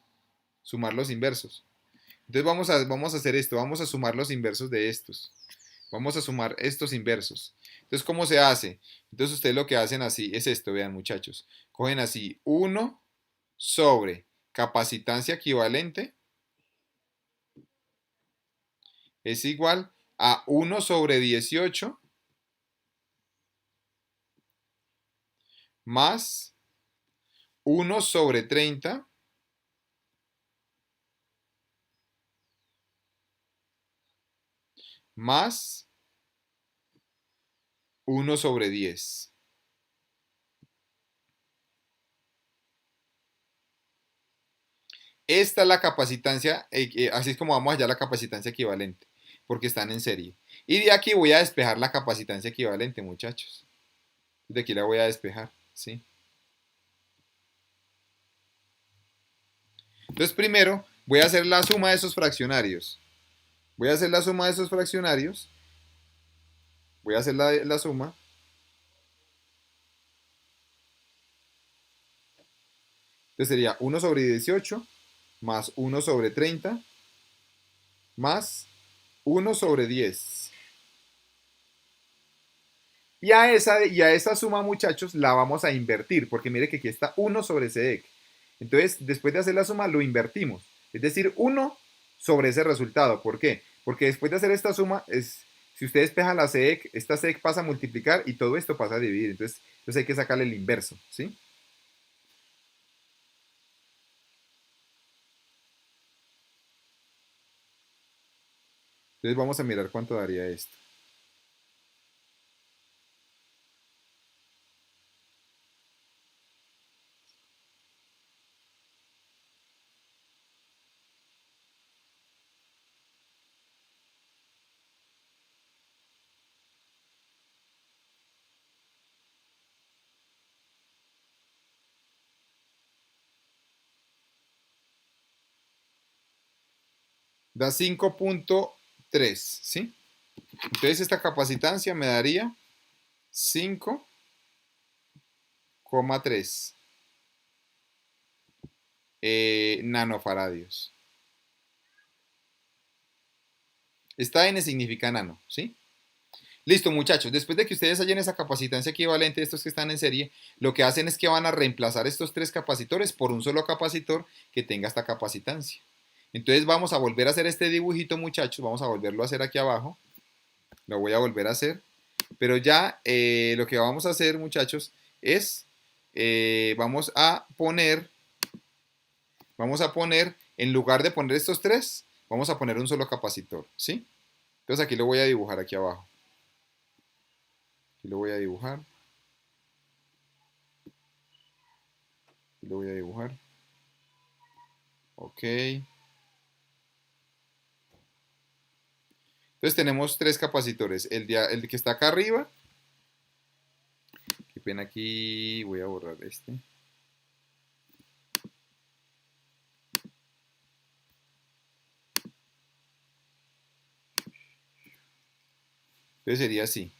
Sumar los inversos. Entonces vamos a hacer esto. Vamos a sumar los inversos de estos. Vamos a sumar estos inversos. Entonces, ¿cómo se hace? Entonces, ustedes lo que hacen así es esto, vean muchachos. Cogen así 1 sobre capacitancia equivalente es igual a 1 sobre 18 más 1 sobre 30 más 1 sobre 10. Esta es la capacitancia, así es como vamos a hallar la capacitancia equivalente, porque están en serie. Y de aquí voy a despejar la capacitancia equivalente, muchachos. De aquí la voy a despejar, ¿sí? Entonces, primero voy a hacer la suma de esos fraccionarios. Voy a hacer la suma de esos fraccionarios. Voy a hacer la suma. Entonces sería 1 sobre 18 más 1 sobre 30 más 1 sobre 10. Y a esa suma, muchachos, la vamos a invertir, porque mire que aquí está 1 sobre SEDEC. Entonces, después de hacer la suma, lo invertimos. Es decir, 1 sobre ese resultado. ¿Por qué? Porque después de hacer esta suma, si usted despeja la SEDEC, esta SEDEC pasa a multiplicar y todo esto pasa a dividir. Entonces hay que sacarle el inverso, ¿sí? Entonces vamos a mirar cuánto daría esto. Da 5.3, ¿sí? Entonces esta capacitancia me daría 5,3 nanofaradios. Esta N significa nano, ¿sí? Listo, muchachos. Después de que ustedes hallen esa capacitancia equivalente de estos que están en serie, lo que hacen es que van a reemplazar estos tres capacitores por un solo capacitor que tenga esta capacitancia. Entonces vamos a volver a hacer este dibujito, muchachos. Vamos a volverlo a hacer aquí abajo. Lo voy a volver a hacer. Pero ya lo que vamos a hacer, muchachos, es vamos a poner, en lugar de poner estos tres, vamos a poner un solo capacitor, ¿sí? Entonces aquí lo voy a dibujar aquí abajo. Aquí lo voy a dibujar. Aquí lo voy a dibujar. Ok. Entonces tenemos tres capacitores. El que está acá arriba. Qué pena aquí. Voy a borrar este. Entonces sería así.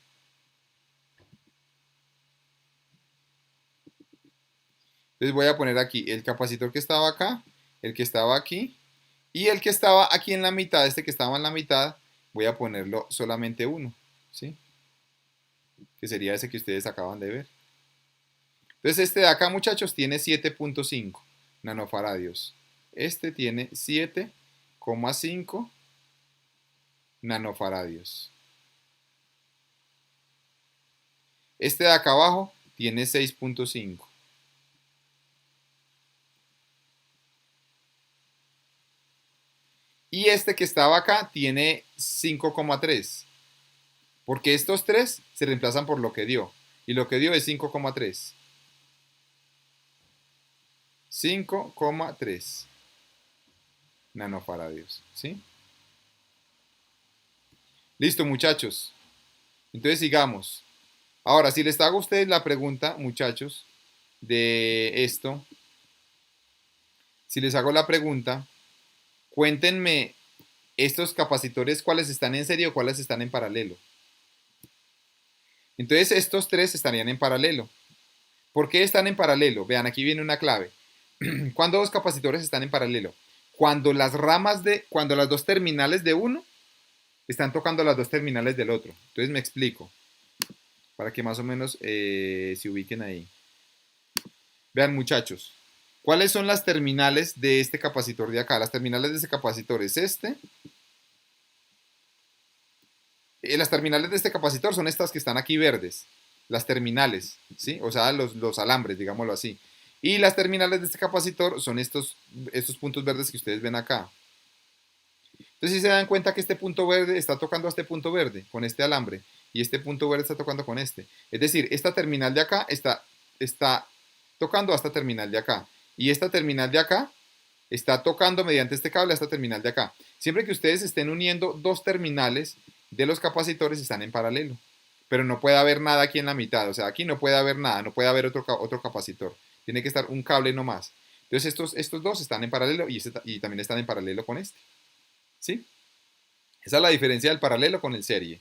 Entonces voy a poner aquí el capacitor que estaba acá, el que estaba aquí y el que estaba aquí en la mitad, este que estaba en la mitad, voy a ponerlo solamente uno, ¿sí? Que sería ese que ustedes acaban de ver. Entonces este de acá, muchachos, tiene 7.5 nanofaradios. Este tiene 7,5 nanofaradios. Este de acá abajo tiene 6.5. Y este que estaba acá tiene 5,3. Porque estos tres se reemplazan por lo que dio. Y lo que dio es 5,3. 5,3 nanofaradios. ¿Sí? Listo, muchachos. Entonces sigamos. Ahora, si les hago a ustedes la pregunta, muchachos, de esto, si les hago la pregunta, cuéntenme estos capacitores cuáles están en serie o cuáles están en paralelo. Entonces estos tres estarían en paralelo. ¿Por qué están en paralelo? Vean, aquí viene una clave. ¿Cuándo dos capacitores están en paralelo? Cuando las dos terminales de uno están tocando las dos terminales del otro. Entonces me explico, para que más o menos se ubiquen ahí. Vean, muchachos, ¿cuáles son las terminales de este capacitor de acá? Las terminales de este capacitor es este. Las terminales de este capacitor son estas que están aquí verdes. Las terminales, ¿sí? O sea, los alambres, digámoslo así. Y las terminales de este capacitor son estos puntos verdes que ustedes ven acá. Entonces, si se dan cuenta que este punto verde está tocando a este punto verde con este alambre y este punto verde está tocando con este. Es decir, esta terminal de acá está tocando a esta terminal de acá y esta terminal de acá está tocando mediante este cable a esta terminal de acá. Siempre que ustedes estén uniendo dos terminales de los capacitores están en paralelo, pero no puede haber nada aquí en la mitad. O sea, aquí no puede haber nada, no puede haber otro capacitor. Tiene que estar un cable nomás. Entonces estos dos están en paralelo y también están en paralelo con este. ¿Sí? Esa es la diferencia del paralelo con el serie.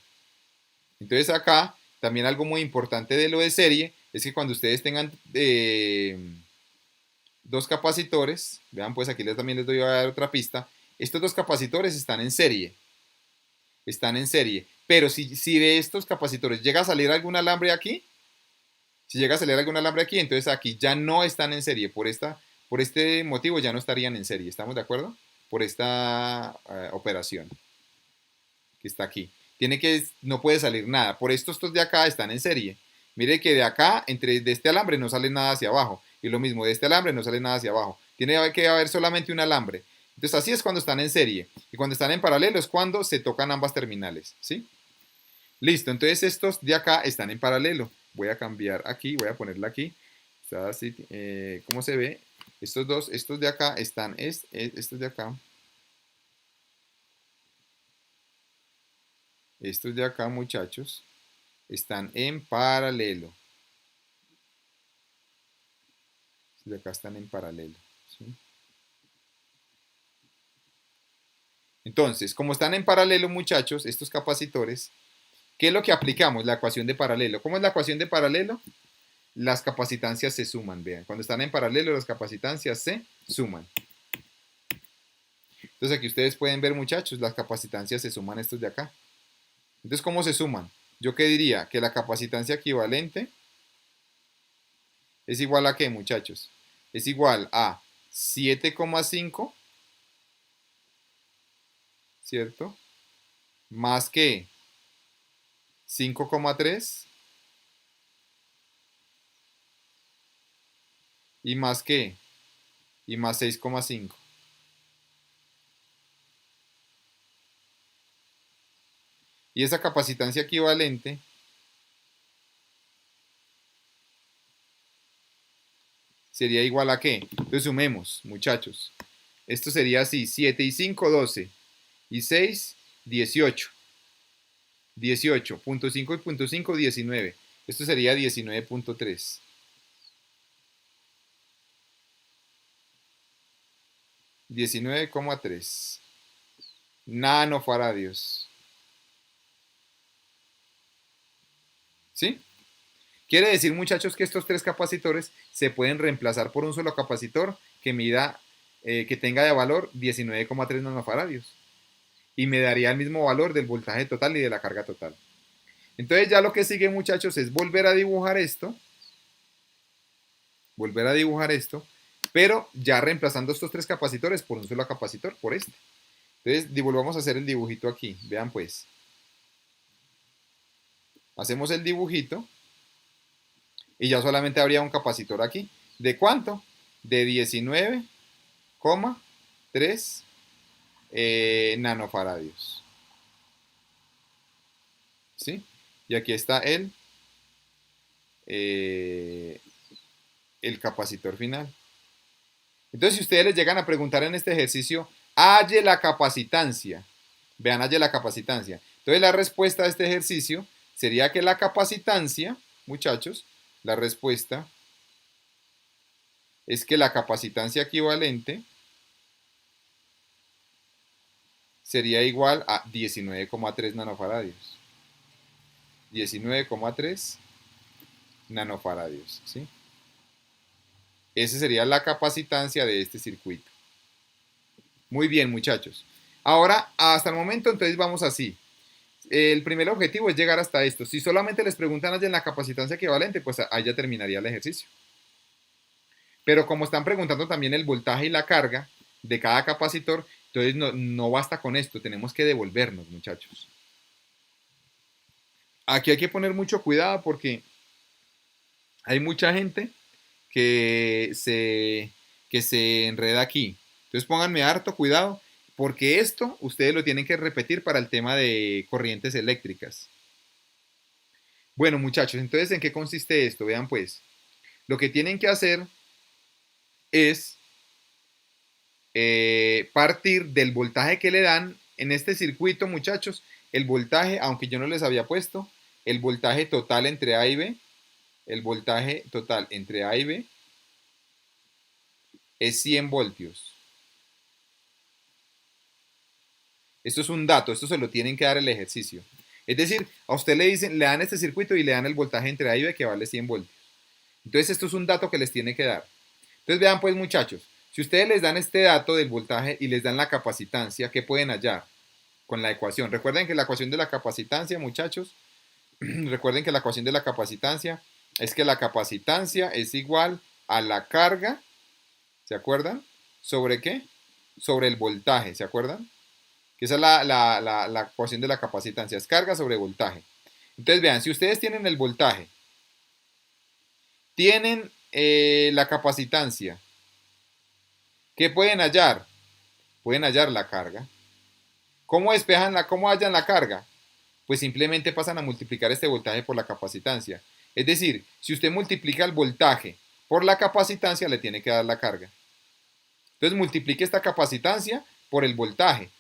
Entonces acá también algo muy importante de lo de serie es que cuando ustedes tengan dos capacitores, vean pues aquí también les doy a dar otra pista, estos dos capacitores están en serie, pero si de estos capacitores llega a salir algún alambre aquí, si llega a salir algún alambre aquí, entonces aquí ya no están en serie, por este motivo ya no estarían en serie, ¿estamos de acuerdo? Por esta operación que está aquí. No puede salir nada. Por estos de acá están en serie. Mire que de acá, de este alambre no sale nada hacia abajo. Y lo mismo, de este alambre no sale nada hacia abajo. Tiene que haber solamente un alambre. Entonces así es cuando están en serie. Y cuando están en paralelo es cuando se tocan ambas terminales. ¿Sí? Listo, entonces estos de acá están en paralelo. Voy a cambiar aquí, voy a ponerla aquí. Está así, ¿cómo se ve? Estos de acá están, estos de acá. Estos de acá, muchachos, están en paralelo. Estos de acá están en paralelo. ¿Sí? Entonces, como están en paralelo, muchachos, estos capacitores, ¿qué es lo que aplicamos? La ecuación de paralelo. ¿Cómo es la ecuación de paralelo? las capacitancias se suman, vean. Cuando están en paralelo, las capacitancias se suman. Entonces aquí ustedes pueden ver, muchachos, las capacitancias se suman estos de acá. Entonces, ¿cómo se suman? ¿Yo qué diría? Que la capacitancia equivalente es igual a ¿qué, muchachos? Es igual a 7,5, ¿cierto? Más que 5,3 y más que y más 6,5. Y esa capacitancia equivalente sería igual a ¿qué? Entonces sumemos, muchachos. Esto sería así, 7 y 5, 12. Y 6, 18. 18. Punto 5 y punto 5, 19. Esto sería 19,3. 19,3 nanofaradios. ¿Sí? Quiere decir, muchachos, que estos tres capacitores se pueden reemplazar por un solo capacitor que mida, que tenga de valor 19,3 nanofaradios. Y me daría el mismo valor del voltaje total y de la carga total. Entonces ya lo que sigue, muchachos, es volver a dibujar esto. Volver a dibujar esto. Pero ya reemplazando estos tres capacitores por un solo capacitor, por este. Entonces volvamos a hacer el dibujito aquí. Vean pues. Hacemos el dibujito. Y ya solamente habría un capacitor aquí. ¿De cuánto? De 19,3 nanofaradios. ¿Sí? Y aquí está el capacitor final. Entonces, si ustedes les llegan a preguntar en este ejercicio, halle la capacitancia. Vean, halle la capacitancia. Entonces, la respuesta a este ejercicio sería que la capacitancia, muchachos, la respuesta es que la capacitancia equivalente sería igual a 19,3 nanofaradios. 19,3 nanofaradios, ¿sí? Esa sería la capacitancia de este circuito. Muy bien, muchachos. Ahora, hasta el momento, entonces vamos así. El primer objetivo es llegar hasta esto. Si solamente les preguntan allá en la capacitancia equivalente, pues ahí ya terminaría el ejercicio. Pero como están preguntando también el voltaje y la carga de cada capacitor, entonces no basta con esto, tenemos que devolvernos, muchachos. Aquí hay que poner mucho cuidado porque hay mucha gente que se enreda aquí. Entonces pónganme harto cuidado porque esto ustedes lo tienen que repetir para el tema de corrientes eléctricas. Bueno, muchachos, entonces ¿en qué consiste esto? Vean pues, lo que tienen que hacer es partir del voltaje que le dan en este circuito, muchachos. El voltaje, aunque yo no les había puesto, el voltaje total entre A y B, el voltaje total entre A y B es 100 voltios. Esto es un dato, esto se lo tienen que dar el ejercicio. Es decir, a usted le dan este circuito y le dan el voltaje entre A y B que vale 100 voltios. Entonces esto es un dato que les tiene que dar. Entonces vean pues, muchachos, si ustedes les dan este dato del voltaje y les dan la capacitancia, ¿qué pueden hallar? Con la ecuación. Recuerden que la ecuación de la capacitancia, muchachos, recuerden que la ecuación de la capacitancia es que la capacitancia es igual a la carga, ¿se acuerdan? ¿Sobre qué? Sobre el voltaje, ¿se acuerdan? Que esa es la ecuación de la capacitancia, es carga sobre voltaje. Entonces vean, si ustedes tienen el voltaje, tienen la capacitancia, ¿qué pueden hallar? Pueden hallar la carga. ¿Cómo cómo hallan la carga? Pues simplemente pasan a multiplicar este voltaje por la capacitancia. Es decir, si usted multiplica el voltaje por la capacitancia, le tiene que dar la carga. Entonces multiplique esta capacitancia por el voltaje.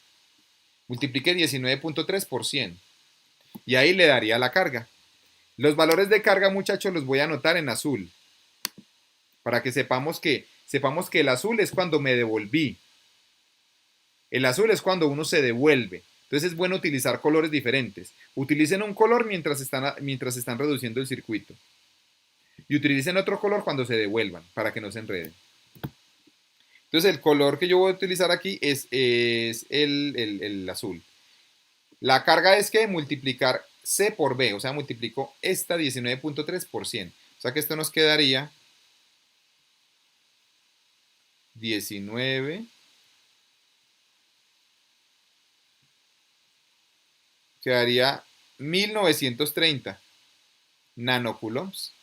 Multiplique 19,3 por 100. Y ahí le daría la carga. Los valores de carga, muchachos, los voy a anotar en azul. Para que sepamos que el azul es cuando me devolví. El azul es cuando uno se devuelve. Entonces es bueno utilizar colores diferentes. Utilicen un color mientras están reduciendo el circuito. y utilicen otro color cuando se devuelvan para que no se enreden. Entonces el color que yo voy a utilizar aquí es el azul. La carga es que multiplicar C por B, o sea, multiplico esta 19.3 por 100. O sea que esto nos quedaría 19, quedaría 1930 nanocoulombs.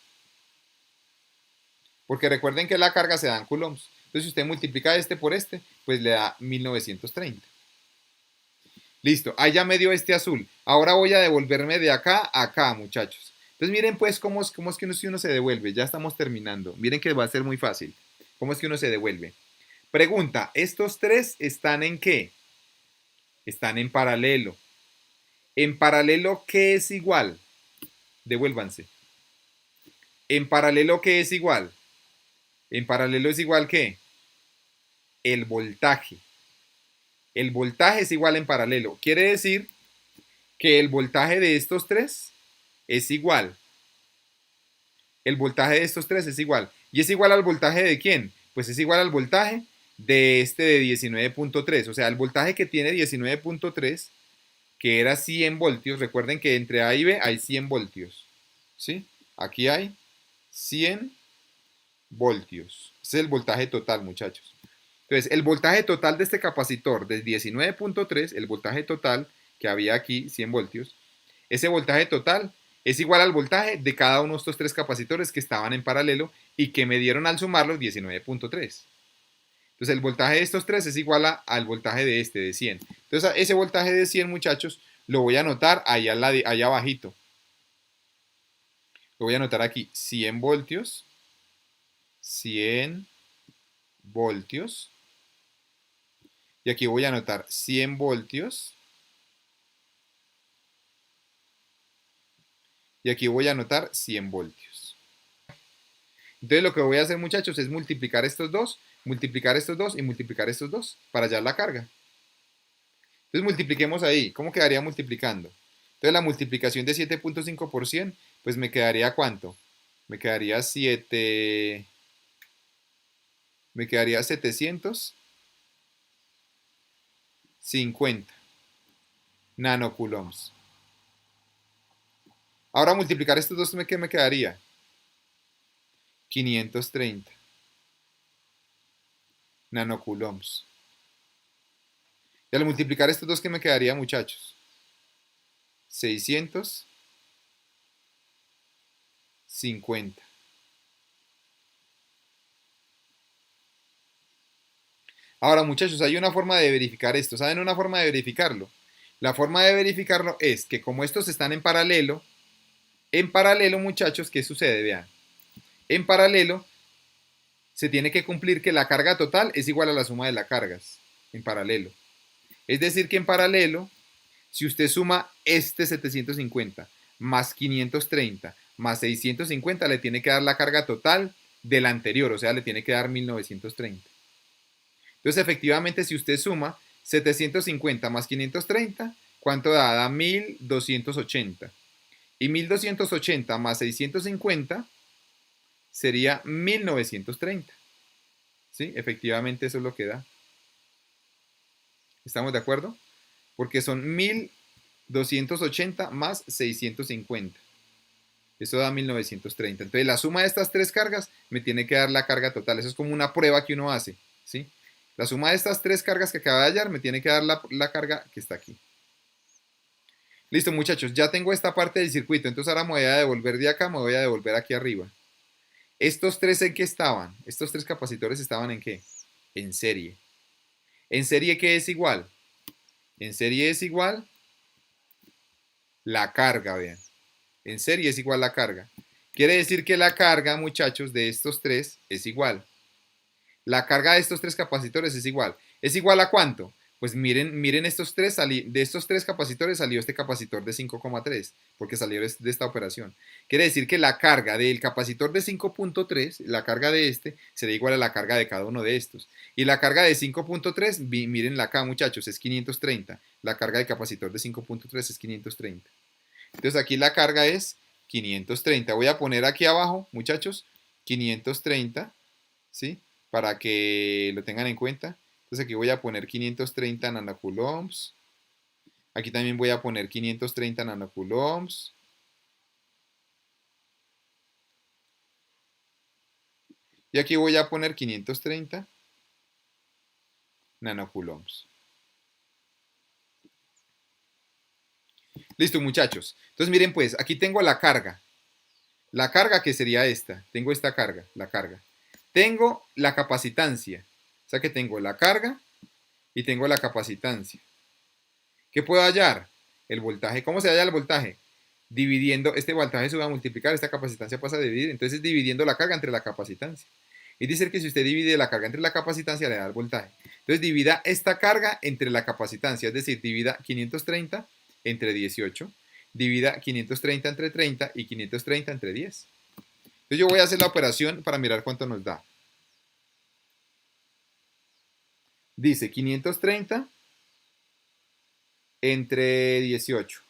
Porque recuerden que la carga se da en coulombs. Entonces, si usted multiplica este por este, pues le da 1930. Listo, ahí ya me dio este azul. Ahora voy a devolverme de acá a acá, muchachos. Entonces, miren pues cómo es que uno se devuelve. Ya estamos terminando. Miren que va a ser muy fácil. ¿Cómo es que uno se devuelve? Pregunta, ¿estos tres están en qué? Están en paralelo. ¿En paralelo qué es igual? Devuélvanse. ¿En paralelo qué es igual? En paralelo es igual que el voltaje. El voltaje es igual en paralelo. Quiere decir que el voltaje de estos tres es igual. El voltaje de estos tres es igual. ¿Y es igual al voltaje de quién? Pues es igual al voltaje de este de 19.3. O sea, el voltaje que tiene 19.3, que era 100 voltios. Recuerden que entre A y B hay 100 voltios. ¿Sí? Aquí hay 100 voltios. Ese es el voltaje total, muchachos. Entonces, el voltaje total de este capacitor de 19.3, el voltaje total que había aquí, 100 voltios, ese voltaje total es igual al voltaje de cada uno de estos tres capacitores que estaban en paralelo y que me dieron al sumarlos 19.3. Entonces, el voltaje de estos tres es igual al voltaje de este, de 100. Entonces, ese voltaje de 100, muchachos, lo voy a anotar allá abajito. Lo voy a anotar aquí, 100 voltios, 100 voltios. Y aquí voy a anotar 100 voltios. Y aquí voy a anotar 100 voltios. Entonces lo que voy a hacer, muchachos, es multiplicar estos dos y multiplicar estos dos para hallar la carga. Entonces multipliquemos ahí. ¿Cómo quedaría multiplicando? Entonces la multiplicación de 7.5 por 100, pues me quedaría ¿cuánto? Me quedaría 750 nanocoulombs. Ahora multiplicar estos dos, ¿qué me quedaría? 530 nanocoulombs. Y al multiplicar estos dos, ¿qué me quedaría, muchachos? 650. Ahora, muchachos, hay una forma de verificar esto. ¿Saben una forma de verificarlo? La forma de verificarlo es que como estos están en paralelo, muchachos, ¿qué sucede? Vean. En paralelo, se tiene que cumplir que la carga total es igual a la suma de las cargas. En paralelo. Es decir, que en paralelo, si usted suma este 750 más 530 más 650, le tiene que dar la carga total del anterior, o sea, le tiene que dar 1930. Entonces, efectivamente, si usted suma 750 más 530, ¿cuánto da? Da 1280. Y 1280 más 650 sería 1930. ¿Sí? Efectivamente, eso es lo que da. ¿Estamos de acuerdo? Porque son 1280 más 650. Eso da 1930. Entonces, la suma de estas tres cargas me tiene que dar la carga total. Eso es como una prueba que uno hace. ¿Sí? La suma de estas tres cargas que acaba de hallar me tiene que dar la carga que está aquí. Listo, muchachos, ya tengo esta parte del circuito. Entonces ahora me voy a devolver de acá, me voy a devolver aquí arriba. ¿Estos tres en qué estaban? ¿Estos tres capacitores estaban en qué? En serie. ¿En serie qué es igual? En serie es igual la carga, vean. En serie es igual la carga. Quiere decir que la carga, muchachos, de estos tres es igual. La carga de estos tres capacitores es igual. ¿Es igual a cuánto? Pues miren estos tres, de estos tres capacitores salió este capacitor de 5,3, porque salió de esta operación. Quiere decir que la carga del capacitor de 5,3, la carga de este, será igual a la carga de cada uno de estos. Y la carga de 5,3, mirenla acá, muchachos, es 530. La carga del capacitor de 5,3 es 530. Entonces aquí la carga es 530. Voy a poner aquí abajo, muchachos, 530, ¿sí? Para que lo tengan en cuenta. Entonces aquí voy a poner 530 nanocoulombs. Aquí también voy a poner 530 nanocoulombs. Y aquí voy a poner 530 nanocoulombs. Listo, muchachos. Entonces miren pues, aquí tengo la carga. La carga que sería esta. Tengo esta carga, la carga. Tengo la capacitancia. O sea que tengo la carga y tengo la capacitancia. ¿Qué puedo hallar? El voltaje. ¿Cómo se halla el voltaje? Dividiendo, este voltaje se va a multiplicar, esta capacitancia pasa a dividir, entonces dividiendo la carga entre la capacitancia. Es decir, que si usted divide la carga entre la capacitancia, le da el voltaje. Entonces divida esta carga entre la capacitancia, es decir, divida 530 entre 18, divida 530 entre 30 y 530 entre 10. Entonces yo voy a hacer la operación para mirar cuánto nos da. Dice 530 entre 18.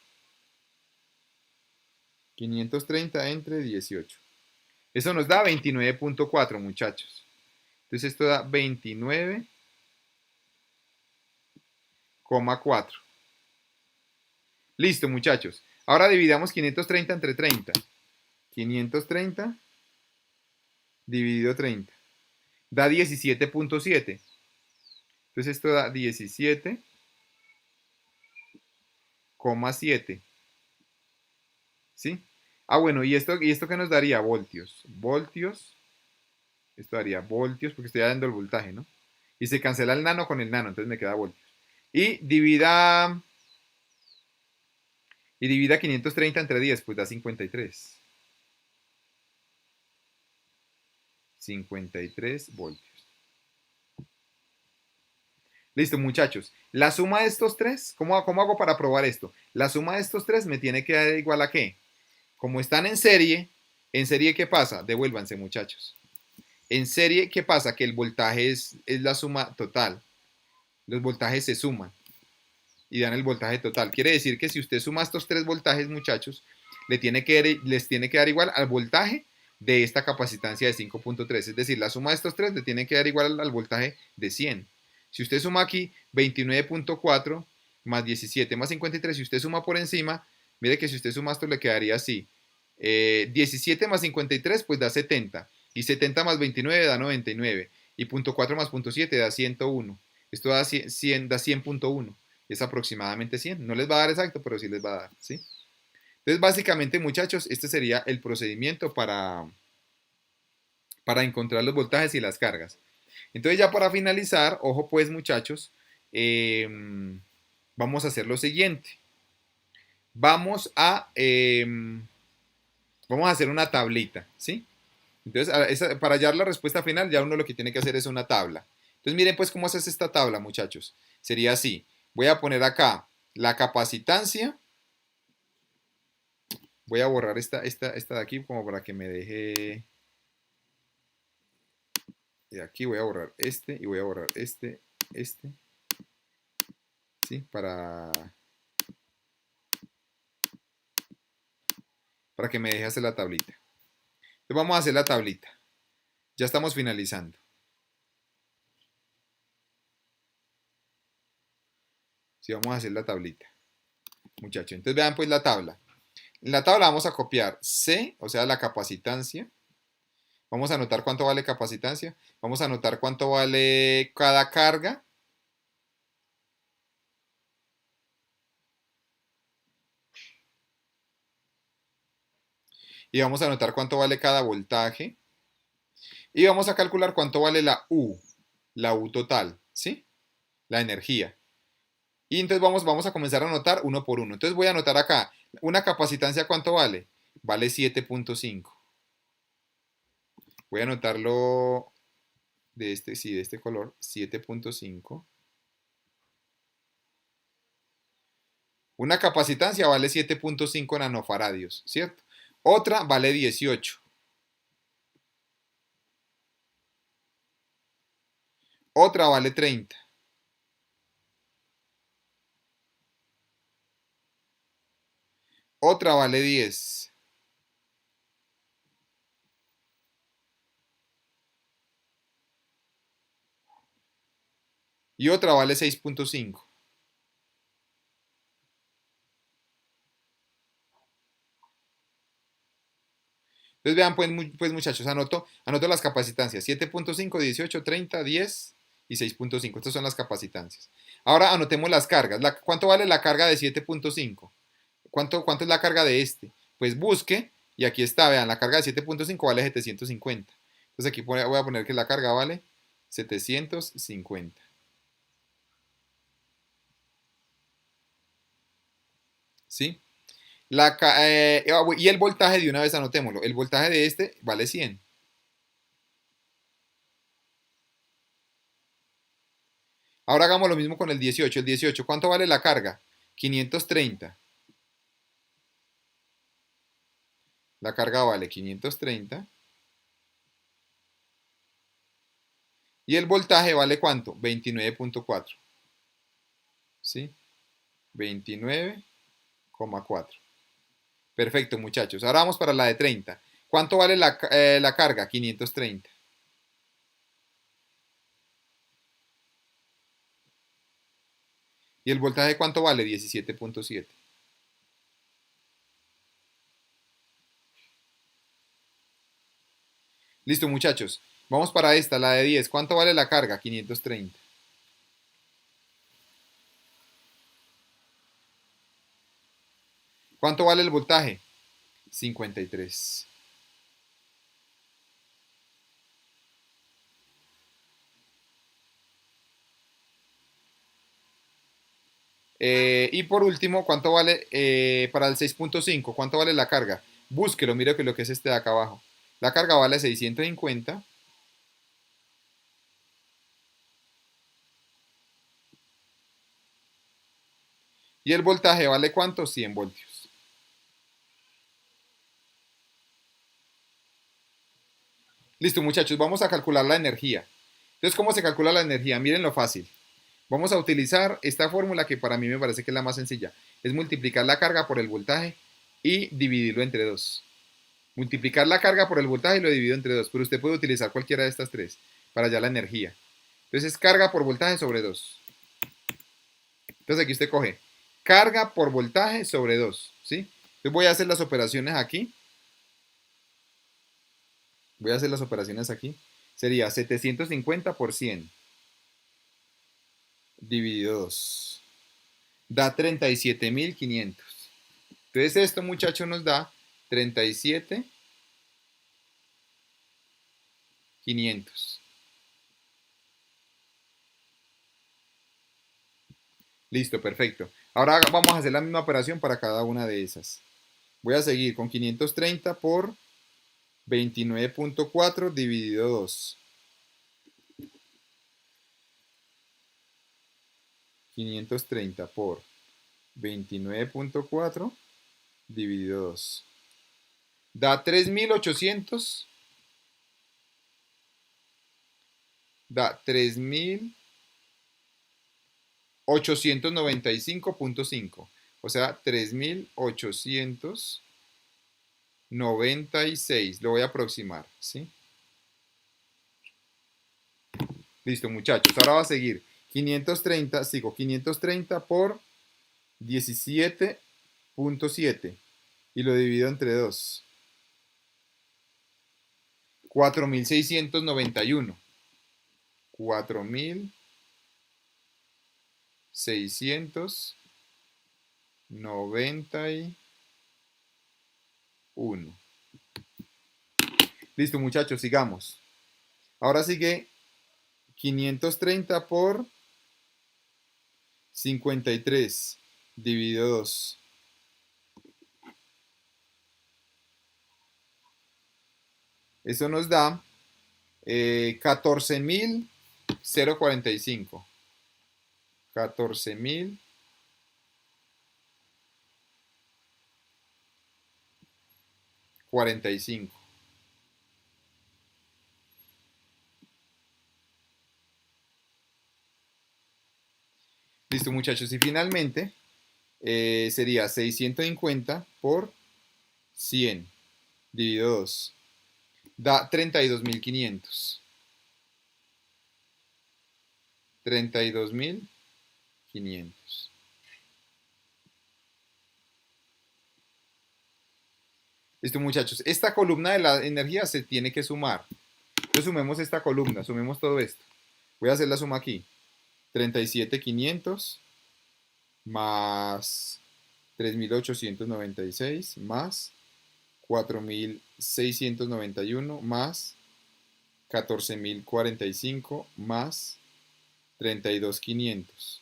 530 entre 18. Eso nos da 29.4, muchachos. Entonces esto da 29,4. Listo, muchachos. Ahora dividamos 530 entre 30. 530 dividido 30. Da 17.7. Entonces esto da 17,7. ¿Sí? Ah, bueno, ¿y esto qué nos daría? Voltios. Voltios. Esto daría voltios porque estoy dando el voltaje, ¿no? Y se cancela el nano con el nano, entonces me queda voltios. Y divida 530 entre 10, pues da 53. 53 voltios. Listo, muchachos. La suma de estos tres, ¿cómo hago para probar esto? La suma de estos tres me tiene que dar igual a ¿qué? Como están ¿en serie qué pasa? Devuélvanse, muchachos. En serie, ¿qué pasa? Que el voltaje es la suma total. Los voltajes se suman y dan el voltaje total. Quiere decir que si usted suma estos tres voltajes, muchachos, les tiene que dar igual al voltaje de esta capacitancia de 5.3. Es decir, la suma de estos tres le tiene que dar igual al voltaje de 100. Si usted suma aquí 29.4 más 17 más 53, si usted suma por encima, mire que si usted suma esto le quedaría así. 17 más 53 pues da 70. Y 70 más 29 da 99. Y punto 4 más punto 7 da 101. Esto da 100, da 100.1. Es aproximadamente 100. No les va a dar exacto, pero sí les va a dar, ¿sí? Entonces, básicamente, muchachos, este sería el procedimiento para encontrar los voltajes y las cargas. Entonces, ya para finalizar, ojo pues, muchachos, eh, vamos a hacer lo siguiente. Vamos a hacer una tablita, ¿sí? Entonces, para hallar la respuesta final, ya uno lo que tiene que hacer es una tabla. Entonces, miren pues cómo haces esta tabla, muchachos. Sería así. Voy a poner acá la capacitancia. Voy a borrar esta de aquí como para que me deje. De aquí voy a borrar y voy a borrar este. ¿Sí? Para que me deje hacer la tablita. Entonces vamos a hacer la tablita. Ya estamos finalizando. Sí, vamos a hacer la tablita, muchachos. Entonces vean pues la tabla. En la tabla vamos a copiar C, o sea, la capacitancia. Vamos a anotar cuánto vale capacitancia. Vamos a anotar cuánto vale cada carga. Y vamos a anotar cuánto vale cada voltaje. Y vamos a calcular cuánto vale la U total, ¿sí? La energía. Y entonces vamos a comenzar a anotar uno por uno. Entonces voy a anotar acá, una capacitancia, ¿cuánto vale? Vale 7.5. Voy a anotarlo de este color, 7.5. Una capacitancia vale 7.5 nanofaradios, ¿cierto? Otra vale 18. Otra vale 30. Otra vale 10. y otra vale 6.5. Entonces vean pues muchachos, anoto las capacitancias, 7.5, 18, 30, 10 y 6.5. Estas son las capacitancias. Ahora anotemos las cargas. ¿Cuánto vale la carga de 7.5? ¿Cuánto es la carga de este? Pues busque, y aquí está, vean, la carga de 7.5 vale 750. Entonces aquí voy a poner que la carga vale 750. ¿Sí? Y el voltaje de una vez anotémoslo. El voltaje de este vale 100. Ahora hagamos lo mismo con el 18. El 18, ¿cuánto vale la carga? 530. La carga vale 530. Y el voltaje vale ¿cuánto? 29.4. ¿Sí? 29,4. Perfecto, muchachos. Ahora vamos para la de 30. ¿Cuánto vale la carga? 530. ¿Y el voltaje cuánto vale? 17.7. Listo, muchachos. Vamos para esta, la de 10. ¿Cuánto vale la carga? 530. ¿Cuánto vale el voltaje? 53. Y por último, ¿cuánto vale para el 6.5? ¿Cuánto vale la carga? Búsquelo, mire que lo que es este de acá abajo. La carga vale 650 y el voltaje vale ¿cuánto? 100 voltios. Listo, muchachos, vamos a calcular la energía. Entonces, ¿cómo se calcula la energía? Miren lo fácil. Vamos a utilizar esta fórmula que para mí me parece que es la más sencilla. Es multiplicar la carga por el voltaje y dividirlo entre 2. Multiplicar la carga por el voltaje y lo divido entre 2. Pero usted puede utilizar cualquiera de estas tres para hallar la energía. Entonces es carga por voltaje sobre 2. Entonces aquí usted coge carga por voltaje sobre 2. ¿Sí? Entonces voy a hacer las operaciones aquí. Voy a hacer las operaciones aquí. Sería 750 por 100 dividido 2. Da 37.500. Entonces esto, muchachos, nos da 37.500. Listo, perfecto. Ahora vamos a hacer la misma operación para cada una de esas. Voy a seguir con 530 por 29.4 dividido 2. 530 por 29.4 dividido 2. Da 3.800. Da 3.895.5. O sea, 3.896. Lo voy a aproximar, ¿sí? Listo, muchachos. Ahora va a seguir 530. Sigo 530 por 17.7 y lo divido entre 2. 4.691. 4.691. Listo, muchachos, sigamos. Ahora sigue 530 por 53 dividido 2. Eso nos da 14.045. 14.045. Listo, muchachos. Y finalmente sería 650 por 100 dividido 2. Da 32.500. 32.500. Listo, muchachos. Esta columna de la energía se tiene que sumar. Entonces sumemos esta columna, sumemos todo esto. Voy a hacer la suma aquí. 37.500 más 3.896 más 4.691 más 14.045 más 32.500.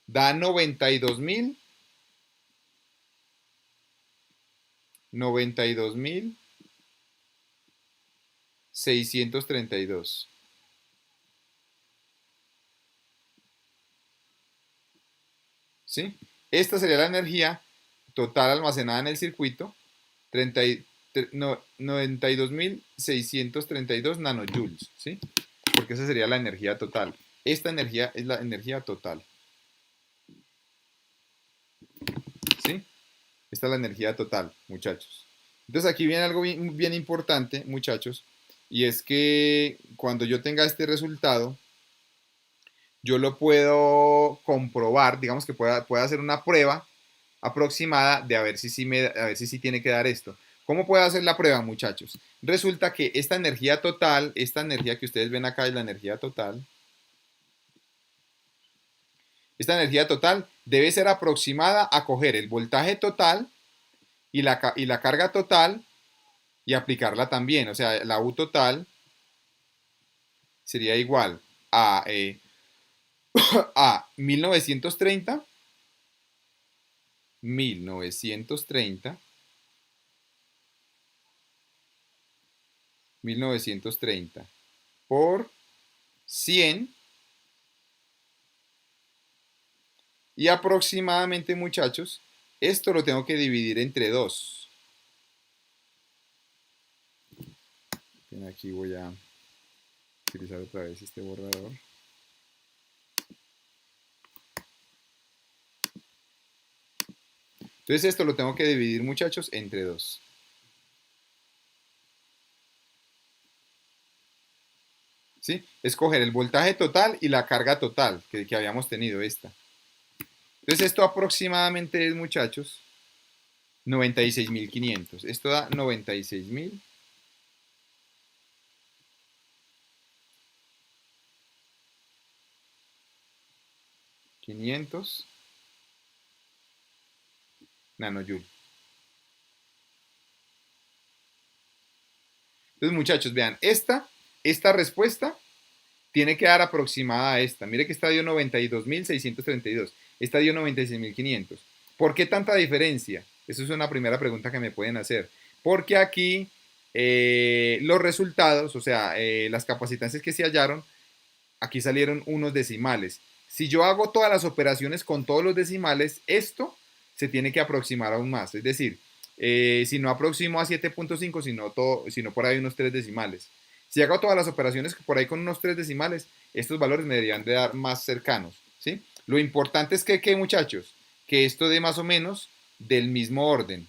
Da 92.632. ¿Sí? Esta sería la energía total almacenada en el circuito, 92.632 nanojoules, ¿sí? Porque esa sería la energía total. Esta energía es la energía total, ¿sí? Esta es la energía total, muchachos. Entonces aquí viene algo bien, bien importante, muchachos, y es que cuando yo tenga este resultado, yo lo puedo comprobar, digamos que pueda hacer una prueba aproximada de a ver si sí tiene que dar esto. ¿Cómo puedo hacer la prueba, muchachos? Resulta que esta energía total, esta energía que ustedes ven acá es la energía total. Esta energía total debe ser aproximada a coger el voltaje total y la carga total y aplicarla también. O sea, la U total sería igual a 1930 por 100 y aproximadamente, muchachos, esto lo tengo que dividir entre 2. Aquí voy a utilizar otra vez este borrador. Entonces esto lo tengo que dividir, muchachos, entre 2. ¿Sí? Escoger el voltaje total y la carga total que habíamos tenido esta. Entonces esto aproximadamente es, muchachos, 96.500. Esto da 96.500 nanojoule. Entonces, muchachos, vean, esta respuesta tiene que dar aproximada a esta. Mire que esta dio 92.632. Esta dio 96.500. ¿Por qué tanta diferencia? Esa es una primera pregunta que me pueden hacer. Porque aquí los resultados, o sea, las capacitancias que se hallaron, aquí salieron unos decimales. Si yo hago todas las operaciones con todos los decimales, esto se tiene que aproximar aún más. Es decir, si no aproximo a 7.5, sino por ahí unos 3 decimales. Si hago todas las operaciones por ahí con unos 3 decimales, estos valores me deberían de dar más cercanos, ¿sí? Lo importante es que muchachos, que esto dé más o menos del mismo orden.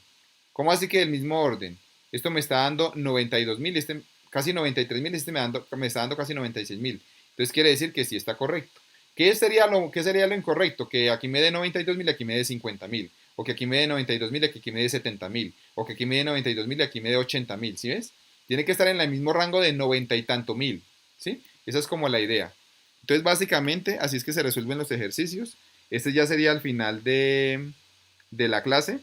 ¿Cómo así que del mismo orden? Esto me está dando 92.000, casi 93.000, me está dando casi 96.000. Entonces quiere decir que sí está correcto. ¿Qué sería lo incorrecto? Que aquí me dé 92.000 y aquí me dé 50.000. O que aquí me dé 92.000 y aquí me dé 70.000. O que aquí me dé 92.000 y aquí me dé 80.000. ¿Sí ves? Tiene que estar en el mismo rango de 90 y tanto mil. ¿Sí? Esa es como la idea. Entonces básicamente así es que se resuelven los ejercicios. Este ya sería el final de la clase.